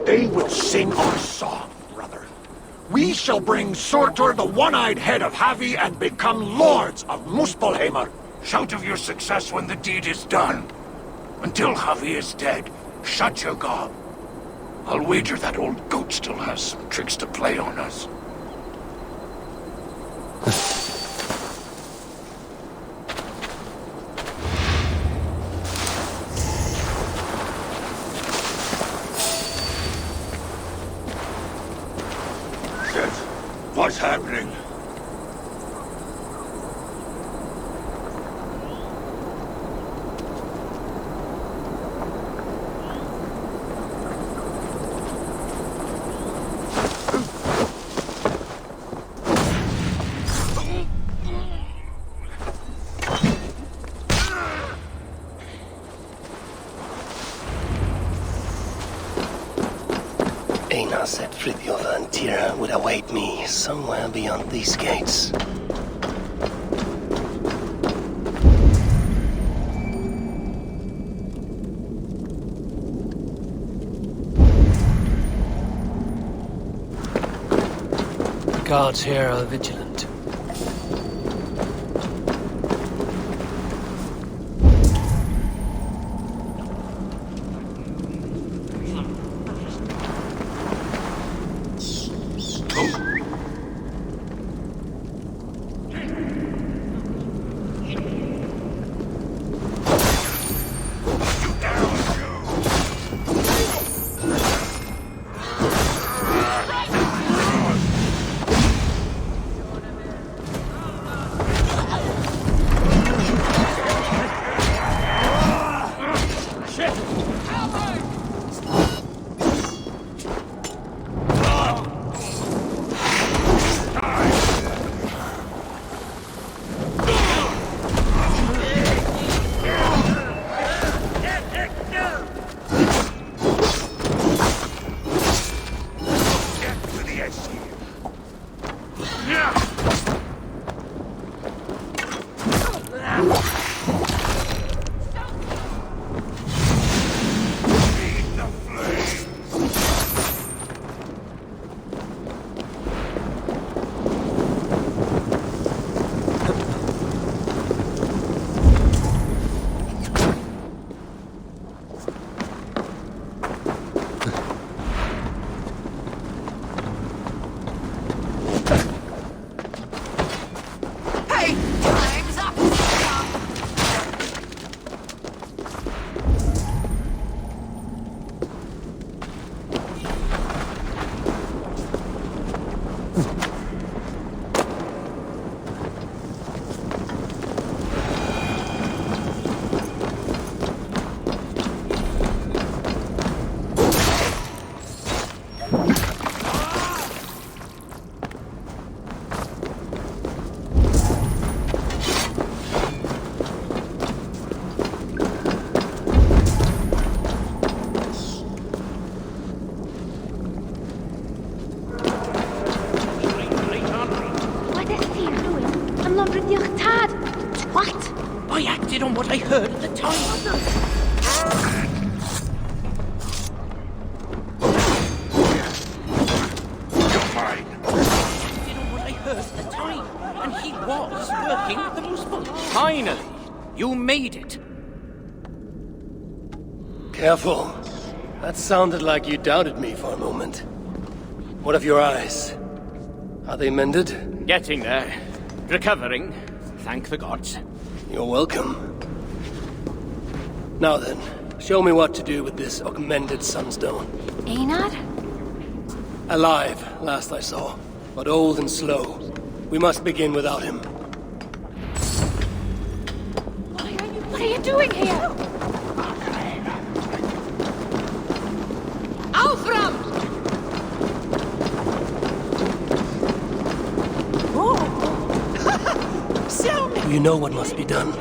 They will sing our song, brother. We shall bring Surtur, the one-eyed head of Havi, and become lords of Muspelheimr. Shout of your success when the deed is done. Until Havi is dead, shut your gob. I'll wager that old goat still has some tricks to play on us. Shit. What's happening? Einar said Frithjof and Tira would await me somewhere beyond these gates. The guards here are vigilant. I acted on what I heard at the time. And he was working with the Muspel. Finally, you made it. Careful. That sounded like you doubted me for a moment. What of your eyes? Are they mended? Getting there. Recovering. Thank the gods. You're welcome. Now then, show me what to do with this augmented sunstone. Einar? Alive, last I saw, but old and slow. We must begin without him. What are you doing here? Alfram! You know what must be done.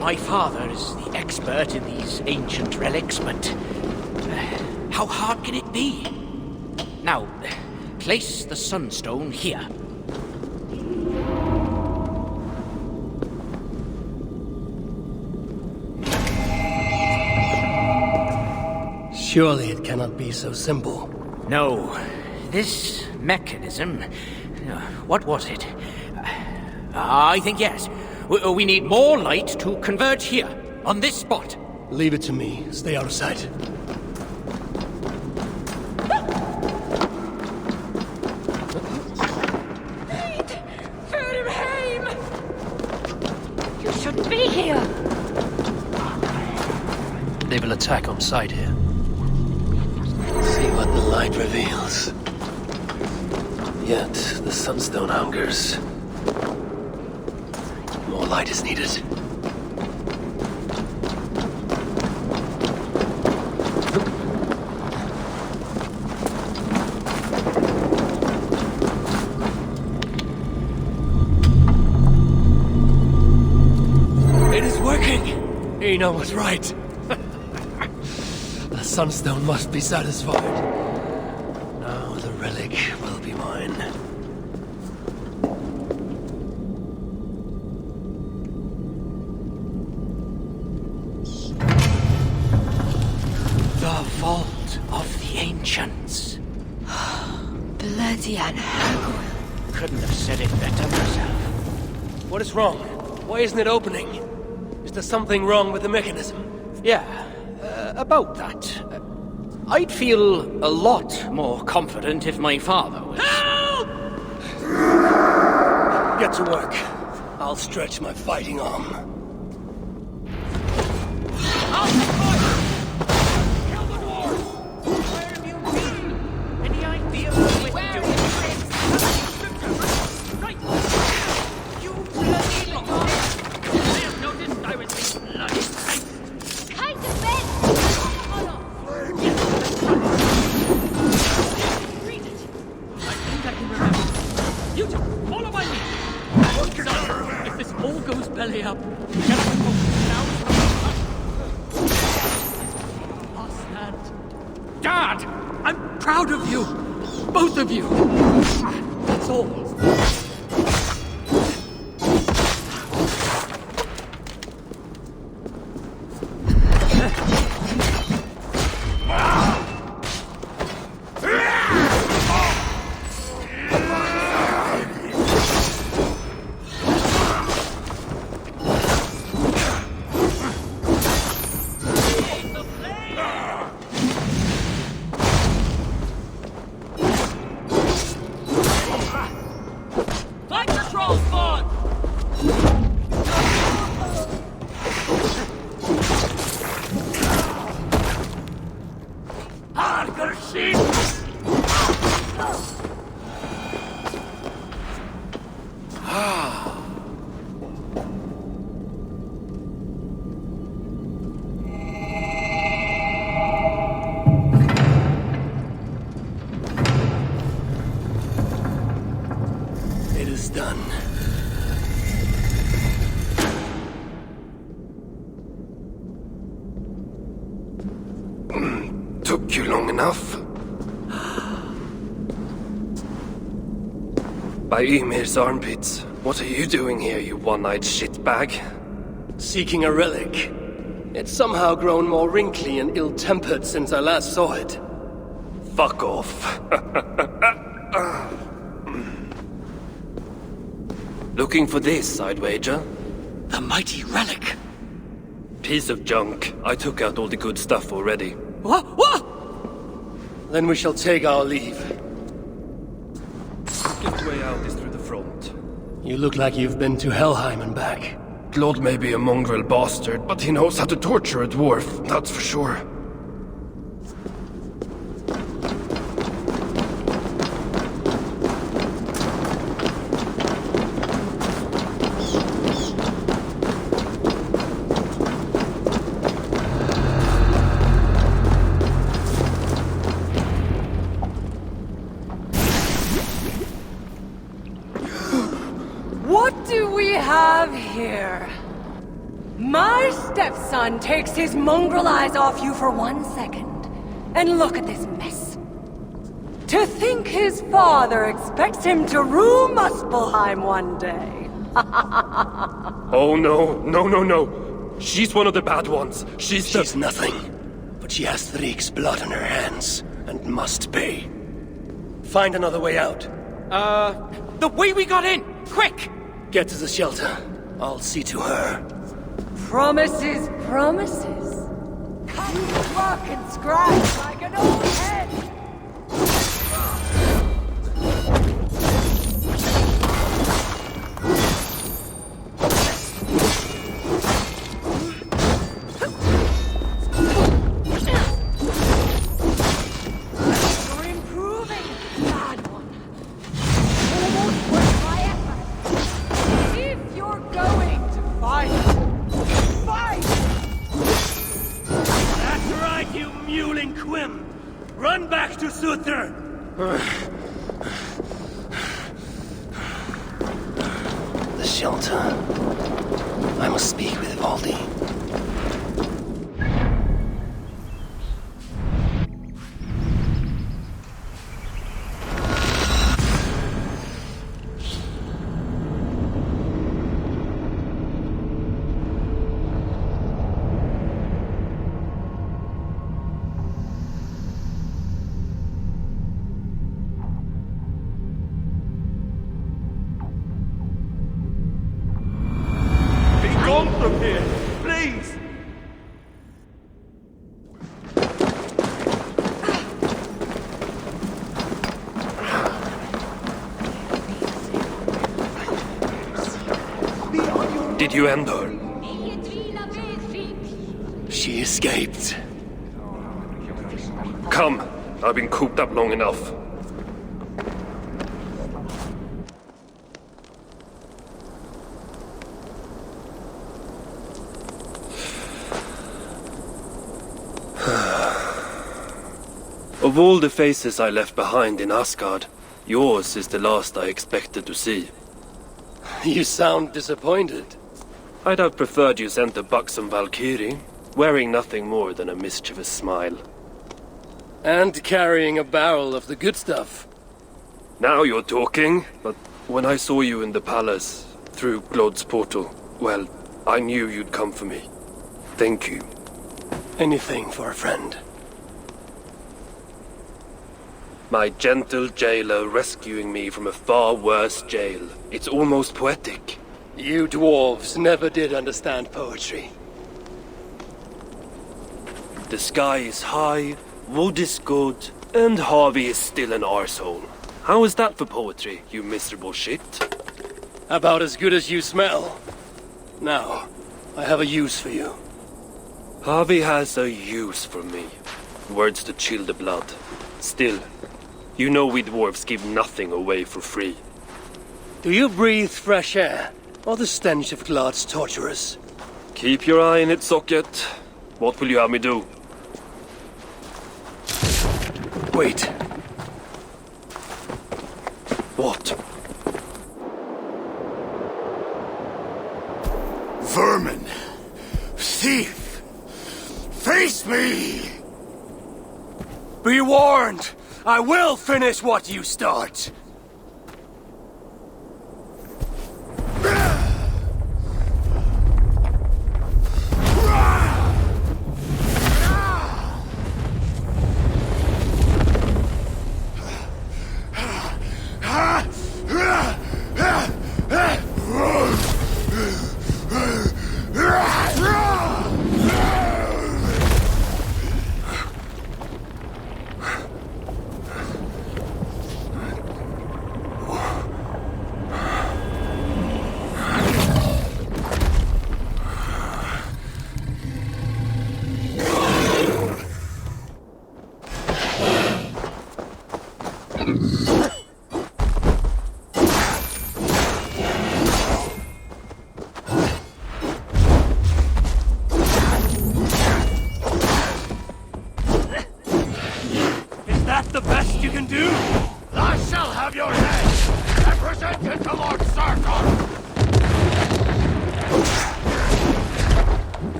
My father is the expert in these ancient relics, but how hard can it be? Now, place the sunstone here. Surely it cannot be so simple. No. This mechanism... what was it? I think yes. We need more light to converge here, on this spot. Leave it to me. Stay out of sight. You shouldn't be here. They will attack on sight here. See what the light reveals. Yet, the sunstone hungers. More light is needed. It is working! Ina was right. The sunstone must be satisfied. Now the relic will be mine. The vault of the ancients. Bloody Anne. Couldn't have said it better myself. What is wrong? Why isn't it opening? Is there something wrong with the mechanism? Yeah, about that. I'd feel a lot more confident if my father was... Help! Get to work. I'll stretch my fighting arm. Any idea what we're doing? Right! You bloody lot! I have noticed I was being bloody safe. Kite of men! Read it. I think I can remember. You two, follow by me. Son, if this all goes belly up, get us now. Past that. Dad! I'm proud of you. Both of you. That's all. Flight control spawn! It is done. Took you long enough. By Ymir's armpits. What are you doing here, you one-eyed shitbag? Seeking a relic. It's somehow grown more wrinkly and ill-tempered since I last saw it. Fuck off. Looking for this, I'd wager. The mighty relic. Piece of junk. I took out all the good stuff already. What? What? Then we shall take our leave. Quickest way out is through the front. You look like you've been to Helheim and back. Claude may be a mongrel bastard, but he knows how to torture a dwarf, that's for sure. What do we have here? My stepson takes his mongrel eyes off you for 1 second. And look at this mess. To think his father expects him to rule Muspelheim one day. Oh no, no. She's one of the bad ones. She's nothing. But she has Threek's blood on her hands, and must pay. Find another way out. The way we got in! Quick! Get to the shelter. I'll see to her. Promises, promises. You cluck and scratch like an old hen. You're improving, bad one. Almost worth my effort. If you're going to fight, fight! That's right, you mewling quim! Run back to Suther! The shelter. I must speak with Valdi. From here, please! Did you end her? She escaped. Come. I've been cooped up long enough. Of all the faces I left behind in Asgard, yours is the last I expected to see. You sound disappointed. I'd have preferred you sent a buxom Valkyrie, wearing nothing more than a mischievous smile. And carrying a barrel of the good stuff. Now you're talking, but when I saw you in the palace, through Glod's portal, well, I knew you'd come for me. Thank you. Anything for a friend. My gentle jailer rescuing me from a far worse jail. It's almost poetic. You dwarves never did understand poetry. The sky is high, wood is good, and Harvey is still an arsehole. How is that for poetry, you miserable shit? About as good as you smell. Now, I have a use for you. Harvey has a use for me. Words to chill the blood. Still, you know we dwarves give nothing away for free. Do you breathe fresh air, or the stench of Glad's torturers? Keep your eye in its socket. What will you have me do? Wait. What? Vermin! Thief! Face me! Be warned! I will finish what you start!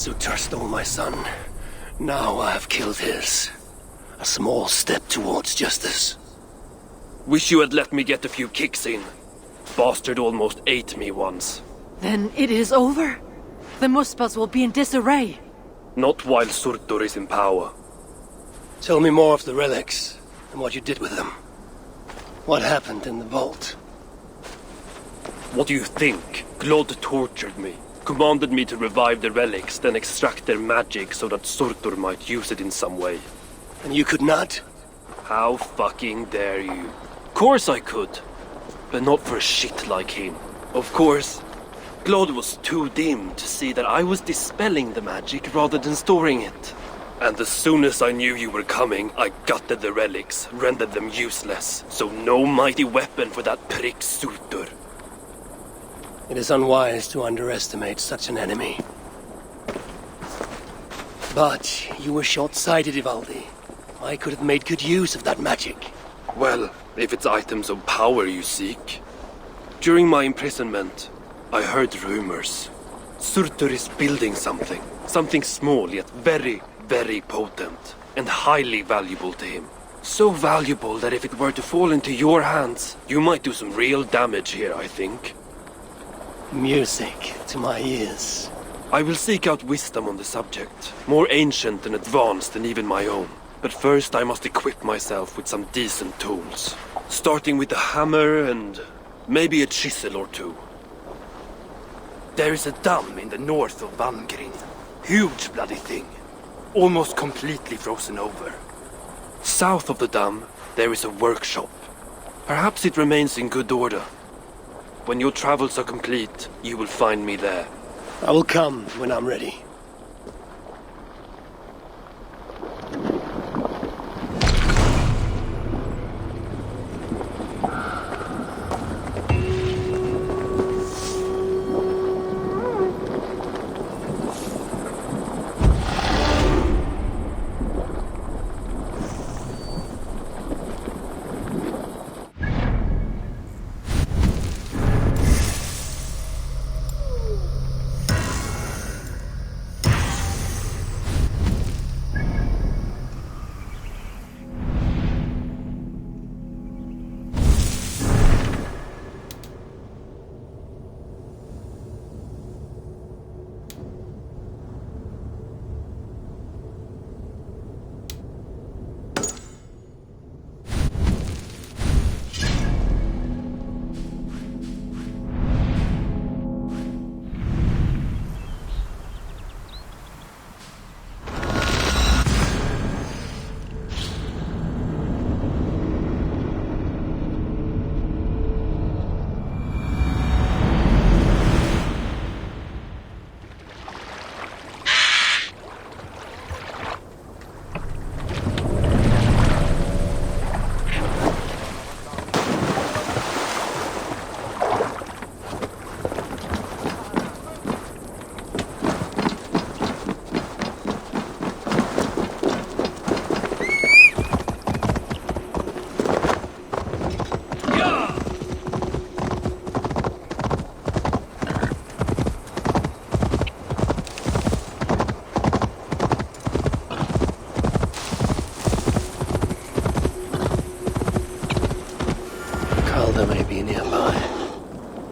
Sutor stole my son. Now I have killed his. A small step towards justice. Wish you had let me get a few kicks in. Bastard almost ate me once. Then it is over? The Muspels will be in disarray. Not while Surtur is in power. Tell me more of the relics, and what you did with them. What happened in the vault? What do you think? Glod tortured me. Commanded me to revive the relics, then extract their magic so that Surtur might use it in some way. And you could not? How fucking dare you? Of course I could. But not for a shit like him. Of course, Glod was too dim to see that I was dispelling the magic rather than storing it. And as soon as I knew you were coming, I gutted the relics, rendered them useless. So no mighty weapon for that prick Surtur. It is unwise to underestimate such an enemy. But you were short-sighted, Ivaldi. I could have made good use of that magic. Well, if it's items of power you seek. During my imprisonment, I heard rumors. Surtur is building something. Something small yet very, very potent. And highly valuable to him. So valuable that if it were to fall into your hands, you might do some real damage here, I think. Music to my ears. I will seek out wisdom on the subject. More ancient and advanced than even my own. But first I must equip myself with some decent tools. Starting with a hammer and maybe a chisel or two. There is a dam in the north of Vangrin. Huge bloody thing. Almost completely frozen over. South of the dam, there is a workshop. Perhaps it remains in good order. When your travels are complete, you will find me there. I will come when I'm ready.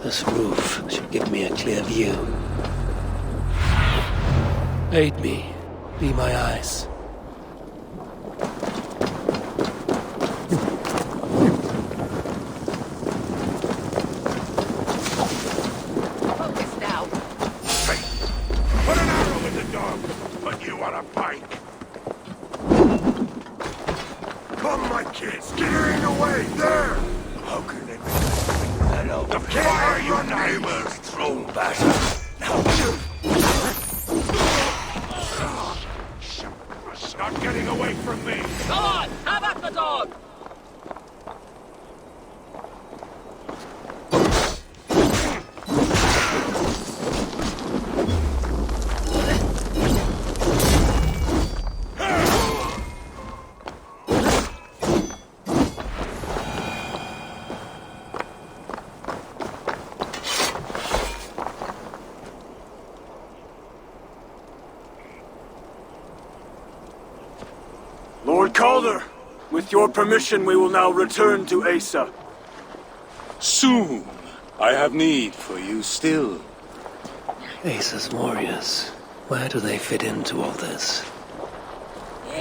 This roof should give me a clear view. Aid me. Be my eyes. Focus now. Hey, put an arrow in the dog. Put you on a pike. Come, my kids. Get her in the way. There. How can they be that out? The fire your neighbors thrown back. Now shoot. Start getting away from me. Come on, have at the dog. Baldur, with your permission, we will now return to Asa. Soon. I have need for you still. Asa's warriors. Where do they fit into all this?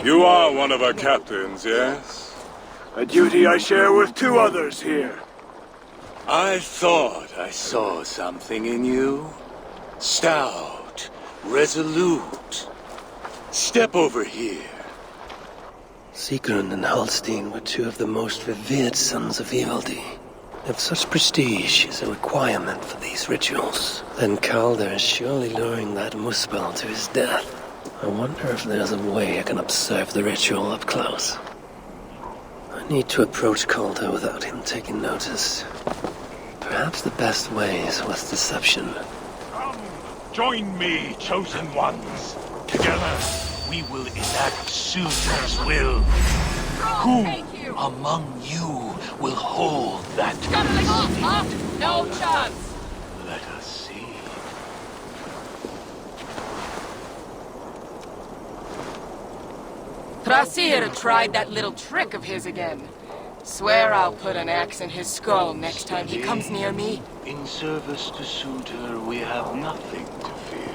You are one of our captains, yes? A duty I share with 2 others here. I thought I saw something in you. Stout, resolute. Step over here. Sigrun and Halstein were 2 of the most revered sons of Ivaldi. If such prestige is a requirement for these rituals, then Calder is surely luring that Muspel to his death. I wonder if there's a way I can observe the ritual up close. I need to approach Calder without him taking notice. Perhaps the best way is with deception. Come, join me, chosen ones. Together, we will enact Surtur's will. Who among you will hold that Scuttling off, huh? No chance. Let us see. Trasir tried that little trick of his again. Swear I'll put an axe in his skull next time he comes near me. In service to Surtur, we have nothing to fear.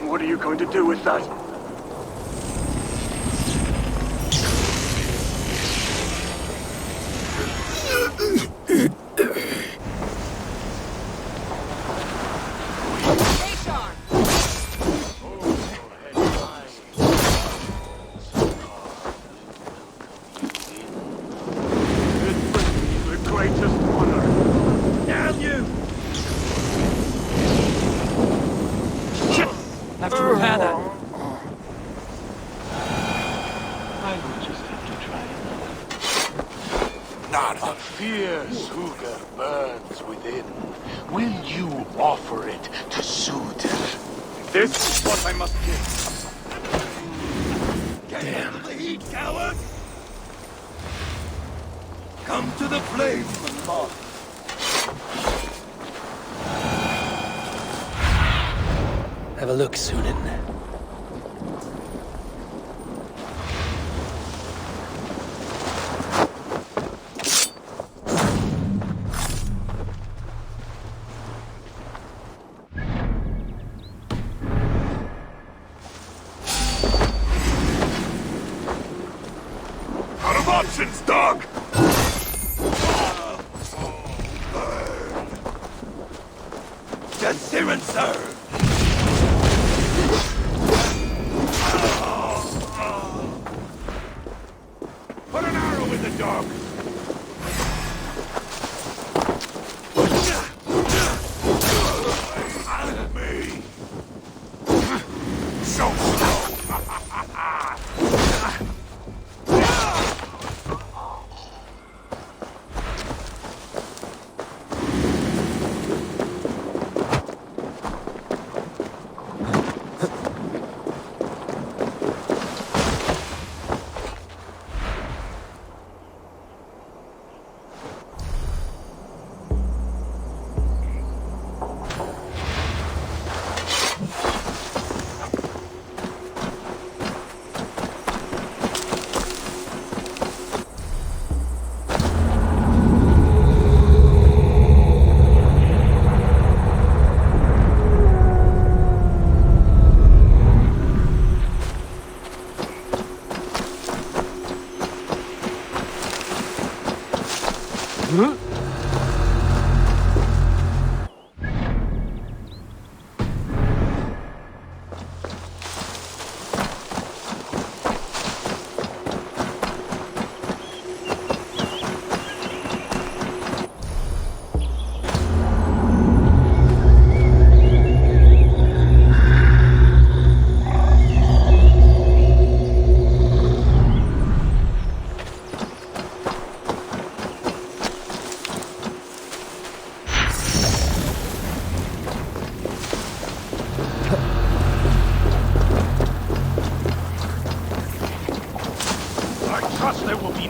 What are you going to do with that? Have to repair that. I will just have to try another. Not a fierce hooker burns within. Will you offer it to Surtur? This is what I must give. Damn. The heat, coward! Come to the flames, moth. Have a look, Sunan. Out of options, dog! Does Siren serve? Put an arrow in the dog! And me! So slow!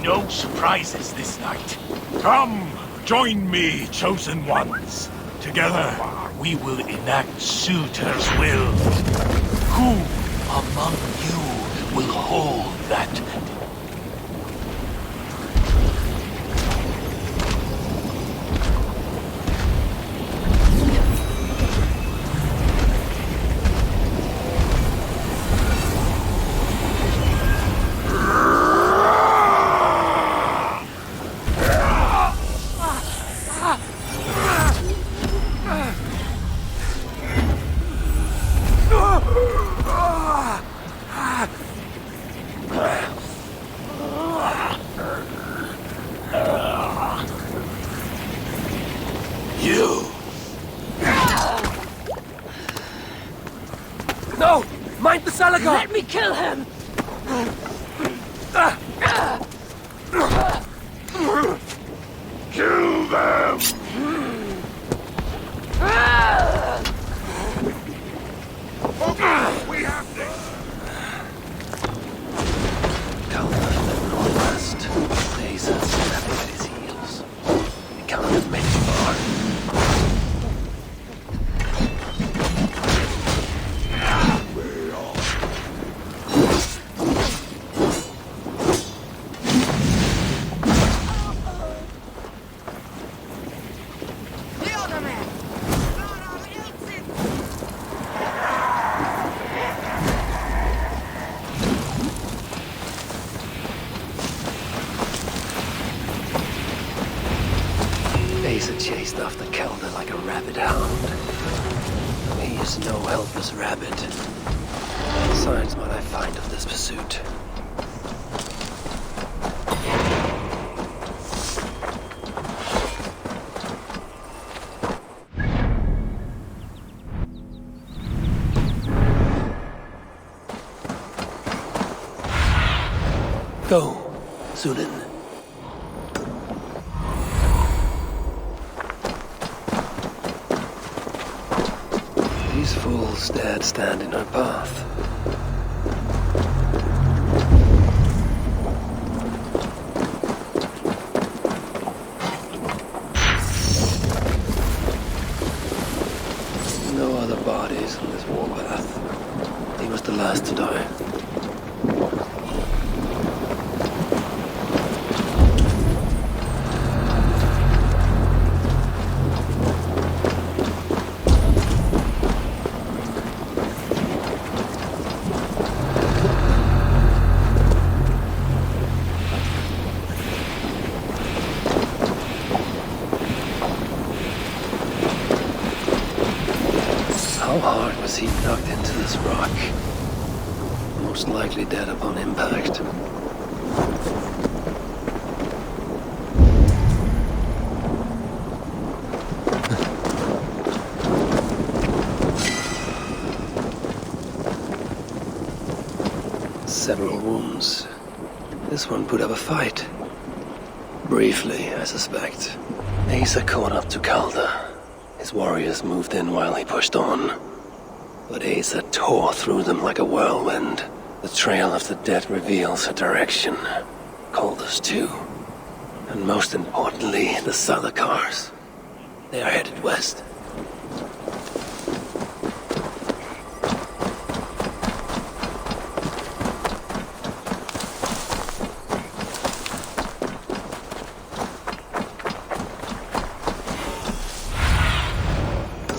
No surprises this night. Come, join me, chosen ones. Together, we will enact Surtur's will. Who among you will hold that Find the Salakar! Let me kill him! Kill them! We have this! Calder fell northwest. Asa snapping at his heels. He can't have made it far. Asa chased after Calder like a rabid hound. He is no helpless rabbit. Besides what I find of this pursuit. Go, Sunan. These fools dared stand in her path. No other bodies on this warpath. He was the last to die. How hard was he knocked into this rock? Most likely dead upon impact. Several wounds. This one put up a fight. Briefly, I suspect. Asa caught up to Calder. His warriors moved in while he pushed on. But Asa tore through them like a whirlwind. The trail of the dead reveals her direction. Calder's too. And most importantly, the Salakars. They are headed west.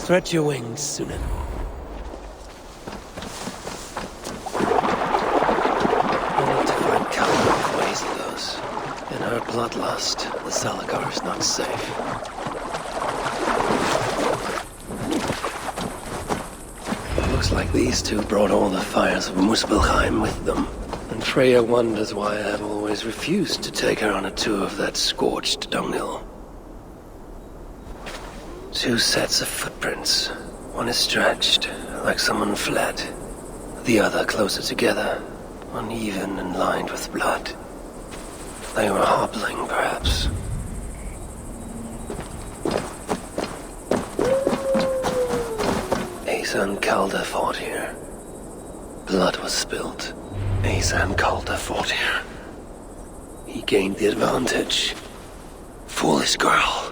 Stretch your wings, Sunan. I need to find Calder before Asa goes. In her bloodlust, the Salakar is not safe. Looks like these two brought all the fires of Muspelheim with them. And Freya wonders why I have always refused to take her on a tour of that scorched dunghill. Two sets of footprints. One is stretched, like someone fled. The other closer together, uneven and lined with blood. They were hobbling, perhaps. Asa and Calder fought here. Blood was spilled. Asa and Calder fought here. He gained the advantage. Foolish girl.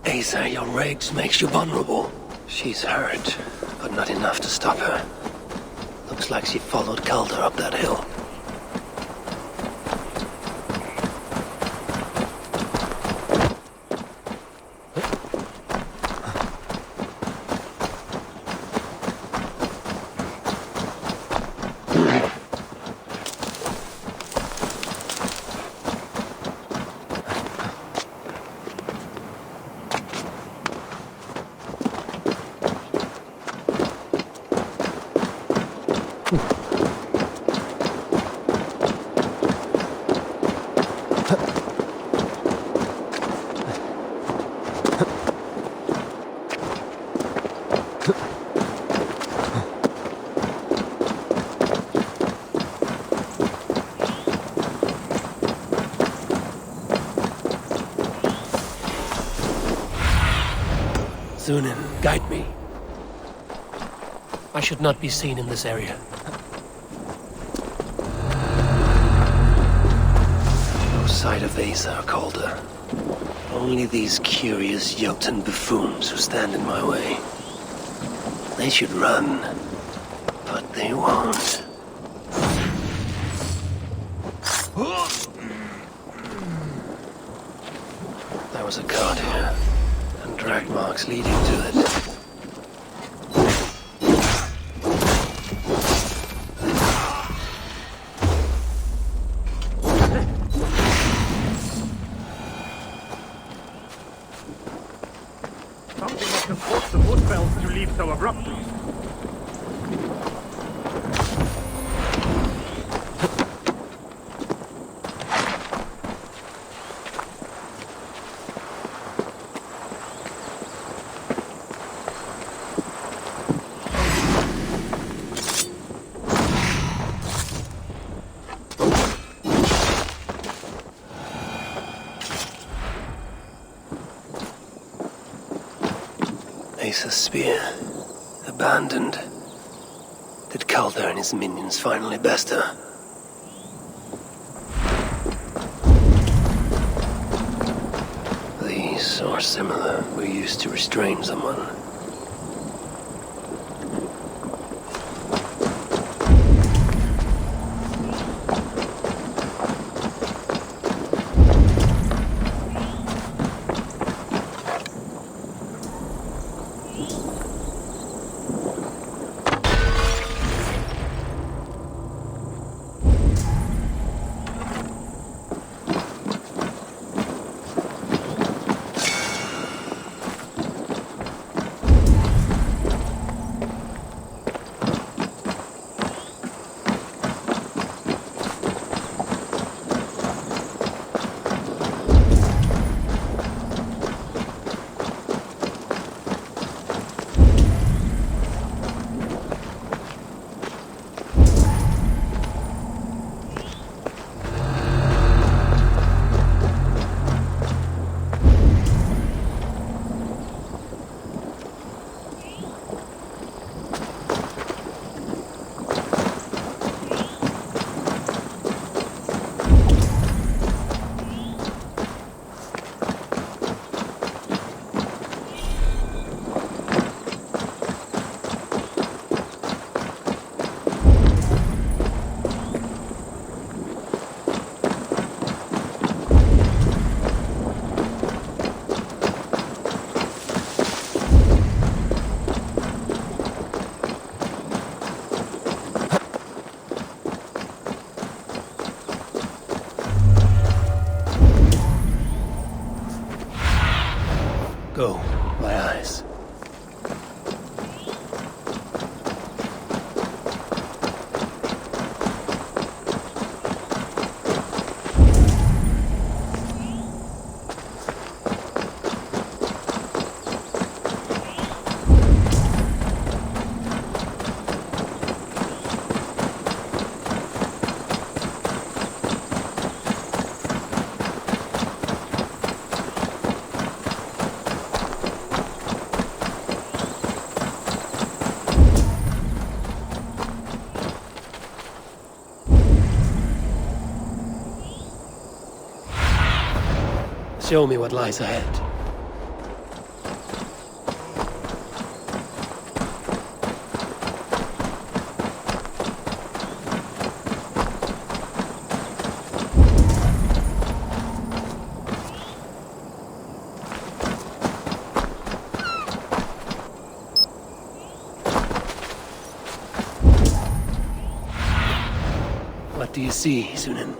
Asa, your rage makes you vulnerable. She's hurt, but not enough to stop her. Looks like she followed Calder up that hill. Sunan, guide me. I should not be seen in this area. No sight of Asa or Calder. Only these curious Jotun buffoons who stand in my way. They should run, but they won't. There was a cart here, and drag marks leading to it. Something must have forced the woodbells to leave so abruptly. Asa's spear. Abandoned. Did Calder and his minions finally best her? These, or similar, were used to restrain someone. Go, my eyes. Show me what lies ahead. What do you see, Sunan?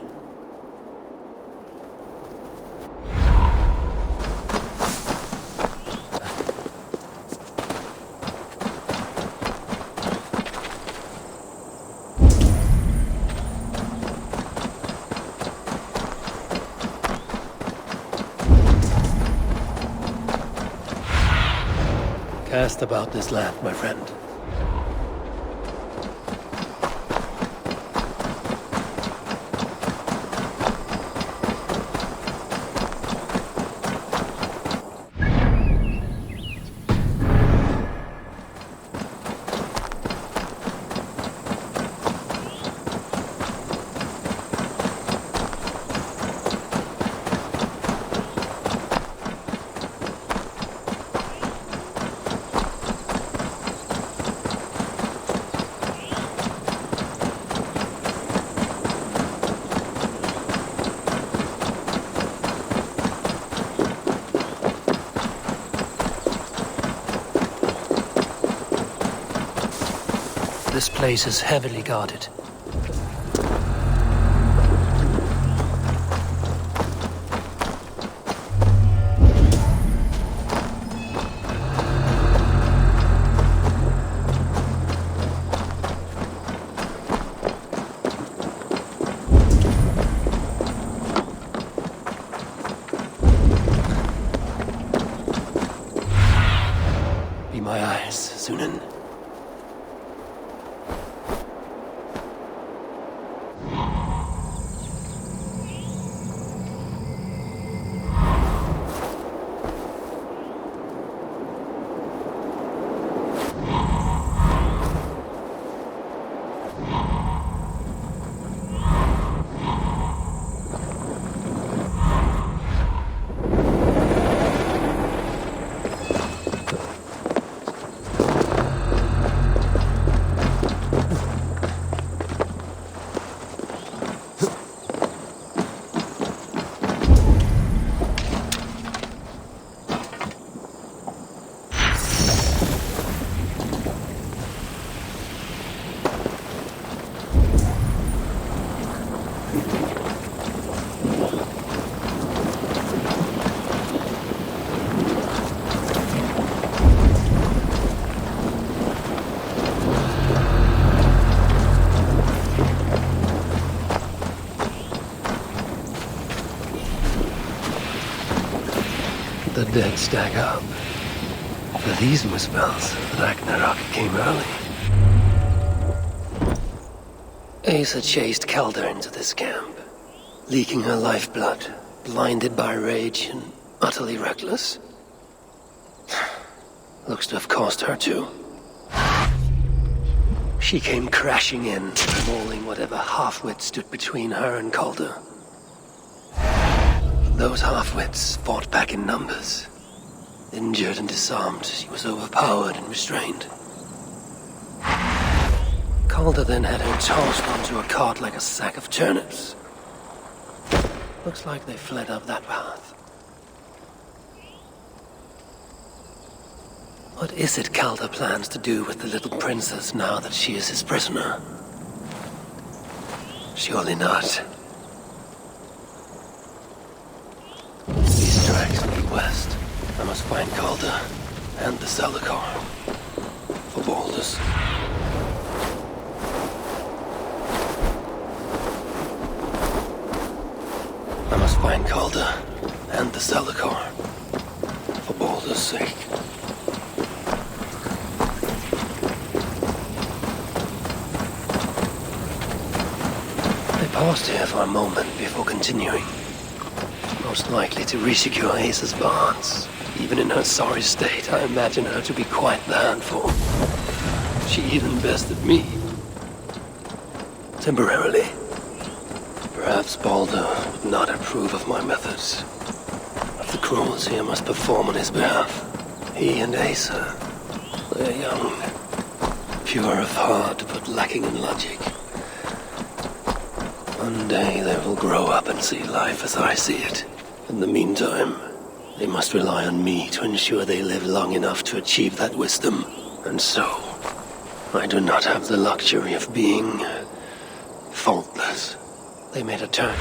Cast about this land, my friend. this place is heavily guarded. Be my eyes, Sunan. The dead stack up. For these muspels, Ragnarok came early. Asa chased Calder into this camp, leaking her lifeblood, blinded by rage and utterly reckless. Looks to have cost her too. She came crashing in, mauling whatever half-wit stood between her and Calder. Those half-wits fought back in numbers. Injured and disarmed, she was overpowered and restrained. Calder then had her tossed onto a cart like a sack of turnips. Looks like they fled up that path. What is it Calder plans to do with the little princess now that she is his prisoner? Surely not. These tracks lead west. I must find Calder and the Zalakar for Baldur's. I must find Calder and the Zalakar for Baldur's sake. They paused here for a moment before continuing. Most likely to resecure Ace's bonds. Even in her sorry state, I imagine her to be quite the handful. She even bested me. Temporarily. Perhaps Baldur would not approve of my methods. Of the cruelty I must perform on his behalf. He and Asa, they're young. Pure of heart, but lacking in logic. One day they will grow up and see life as I see it. In the meantime, they must rely on me to ensure they live long enough to achieve that wisdom. And so, I do not have the luxury of being faultless. They made a turn.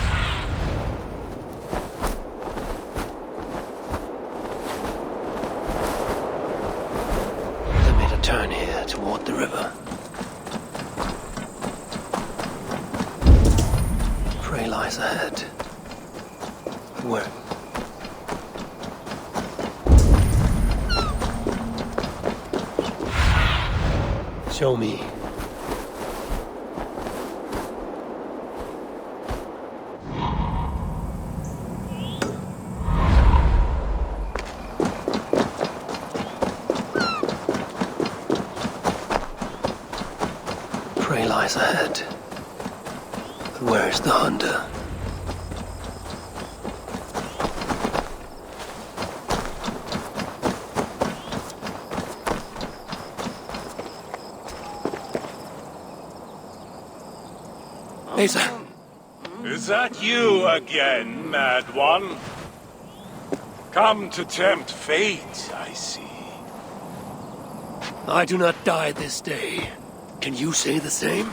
They made a turn here toward the river. Prey lies ahead. Where? Show me. Prey lies ahead. But where is the hunter? Asa. Is that you again, Mad One? Come to tempt fate, I see. I do not die this day. Can you say the same?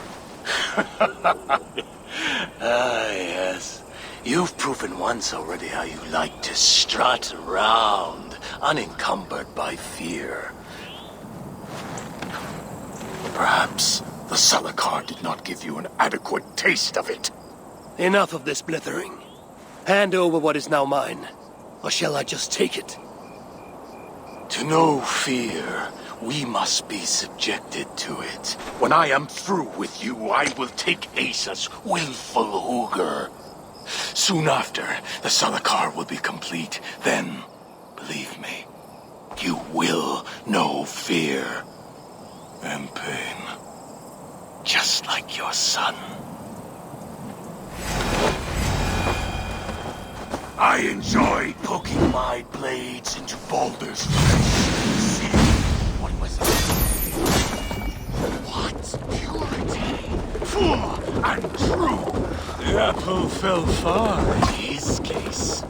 Yes. You've proven once already how you like to strut around, unencumbered by fear. Perhaps the Salakar did not give you an adequate taste of it. Enough of this blithering. Hand over what is now mine, or shall I just take it? To know fear, we must be subjected to it. When I am through with you, I will take Asa's willful Hooger. Soon after, the Salakar will be complete. Then, believe me, you will know fear and pain. Just like your son. I enjoy poking my blades into Baldur's flesh. See, what was it? What purity! Pure and true! The apple fell far in his case.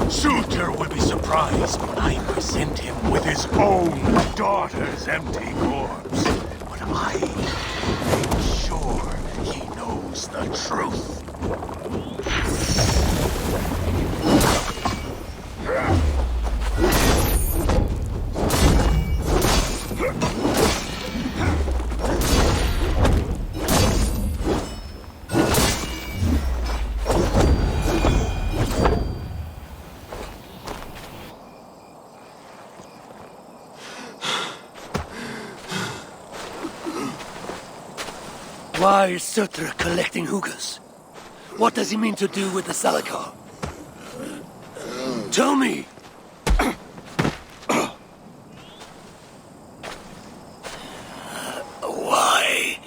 Suitor will be surprised when I present him with his own daughter's empty corpse. But I make sure he knows the truth. Why is Sutra collecting hookahs? What does he mean to do with the Salakar? Tell me! Why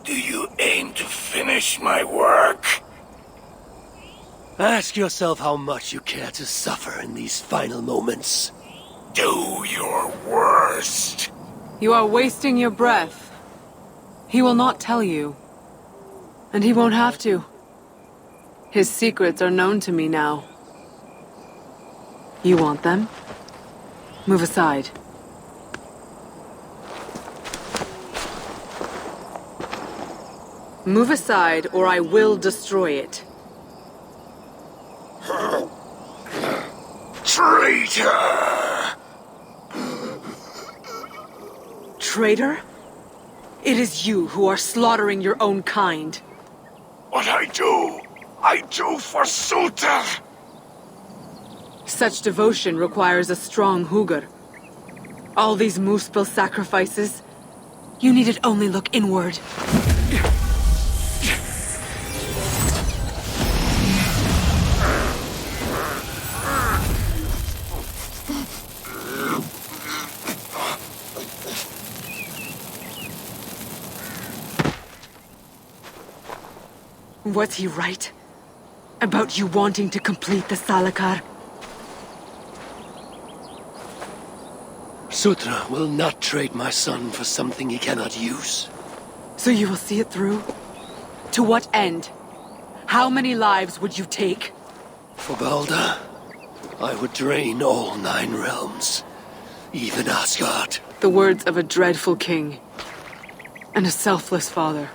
do you aim to finish my work? Ask yourself how much you care to suffer in these final moments. Do your worst. You are wasting your breath. He will not tell you. And he won't have to. His secrets are known to me now. You want them? Move aside. Move aside, or I will destroy it. Traitor! Traitor? It is you who are slaughtering your own kind. What I do for Suter! Such devotion requires a strong Hugr. All these Muspel sacrifices, you needed only look inward. Was he right? About you wanting to complete the Salakar? Sutra will not trade my son for something he cannot use. So you will see it through? To what end? How many lives would you take? For Balder, I would drain all 9 realms. Even Asgard. The words of a dreadful king. And a selfless father.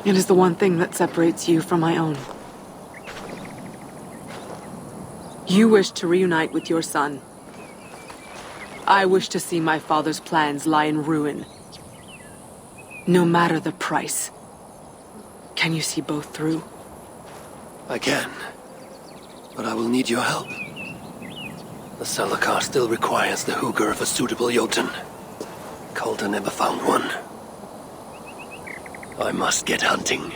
It is the one thing that separates you from my own. You wish to reunite with your son. I wish to see my father's plans lie in ruin. No matter the price. Can you see both through? I can. But I will need your help. The Salakar still requires the Hugr of a suitable Jotun. Coulter never found one. I must get hunting.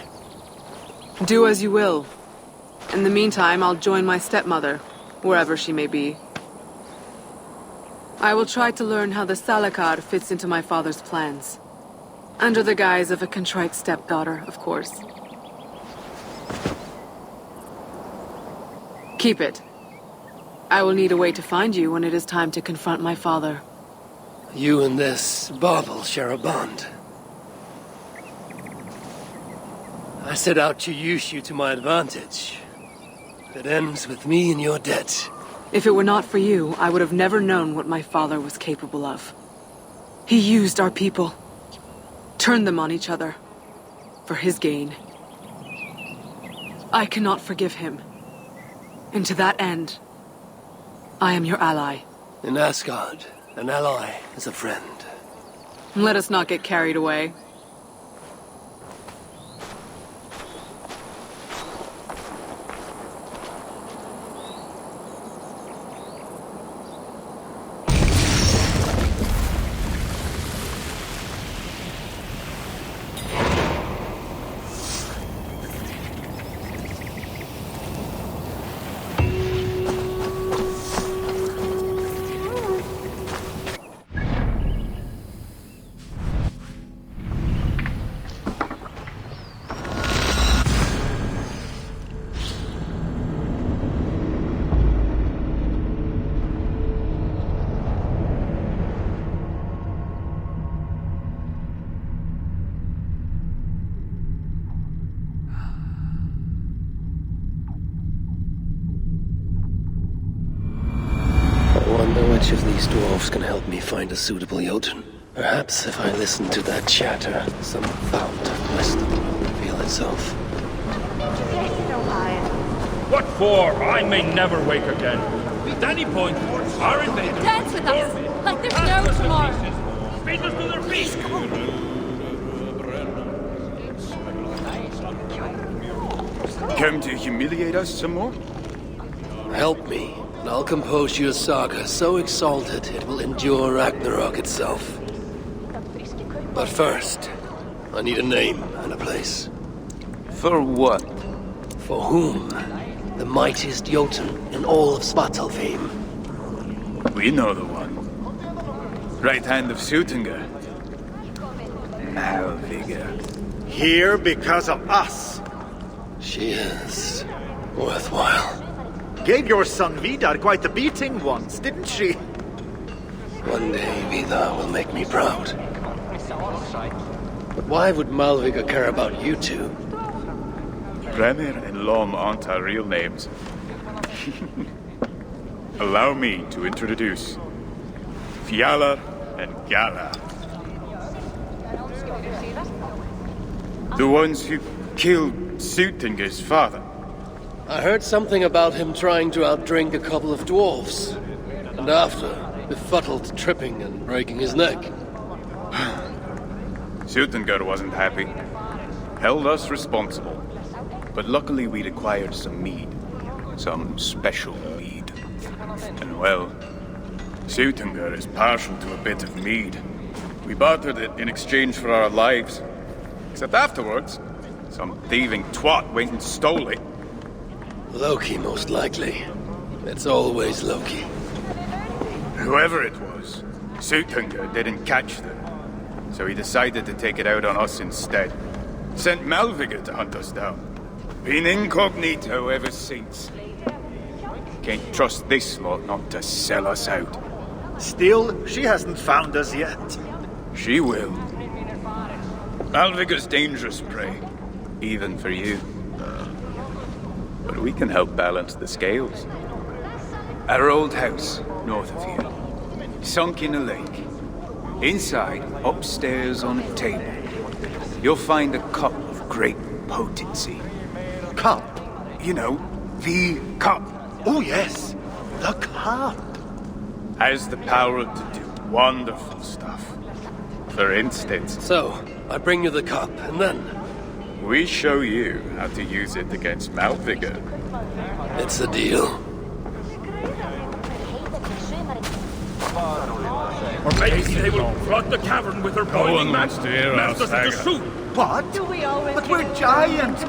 Do as you will. In the meantime, I'll join my stepmother, wherever she may be. I will try to learn how the Salakar fits into my father's plans. Under the guise of a contrite stepdaughter, of course. Keep it. I will need a way to find you when it is time to confront my father. You and this bauble share a bond. I set out to use you to my advantage. It ends with me in your debt. If it were not for you, I would have never known what my father was capable of. He used our people. Turned them on each other. For his gain. I cannot forgive him. And to that end, I am your ally. In Asgard, an ally is a friend. Let us not get carried away. Which of these dwarves can help me find a suitable Jotun? Perhaps if I listen to that chatter, some fount of wisdom will reveal itself. What for? I may never wake again. At any point, our invaders Dance with us, like there's no tomorrow. Beat us to their feet. Come to humiliate us some more? Help me, and I'll compose you a saga so exalted it will endure Ragnarok itself. But first, I need a name and a place. For what? For whom? The mightiest Jotun in all of Svartalfheim. We know the one. Right hand of Suttungr. Malvigr. Here because of us. She is worthwhile. Gave your son Vidar quite the beating once, didn't she? One day Vidar will make me proud. But why would Malvigr care about you two? Bremir and Lom aren't our real names. Allow me to introduce Fjalar and Gala. The ones who killed Suttungr's father. I heard something about him trying to outdrink a couple of dwarves. And after, befuddled tripping and breaking his neck. Suttungr wasn't happy. Held us responsible. But luckily we'd acquired some mead. Some special mead. And well, Suttungr is partial to a bit of mead. We bartered it in exchange for our lives. Except afterwards, some thieving twat went and stole it. Loki, most likely. It's always Loki. Whoever it was, Suttungr didn't catch them. So he decided to take it out on us instead. Sent Malvigr to hunt us down. Been incognito ever since. Can't trust this lot not to sell us out. Still, she hasn't found us yet. She will. Malvigr's dangerous prey, even for you. But we can help balance the scales. Our old house, north of here, sunk in a lake. Inside, upstairs on a table, you'll find a cup of great potency. Cup? You know, the cup. Oh yes, the cup. Has the power to do wonderful stuff. For instance... So, I bring you the cup, and then? We show you how to use it against Malvigr. It's a deal. Or maybe they will flood the cavern with their boiling one wants to hear us, melt us into Hagar. soup. What? Do we always But get we're along? giants.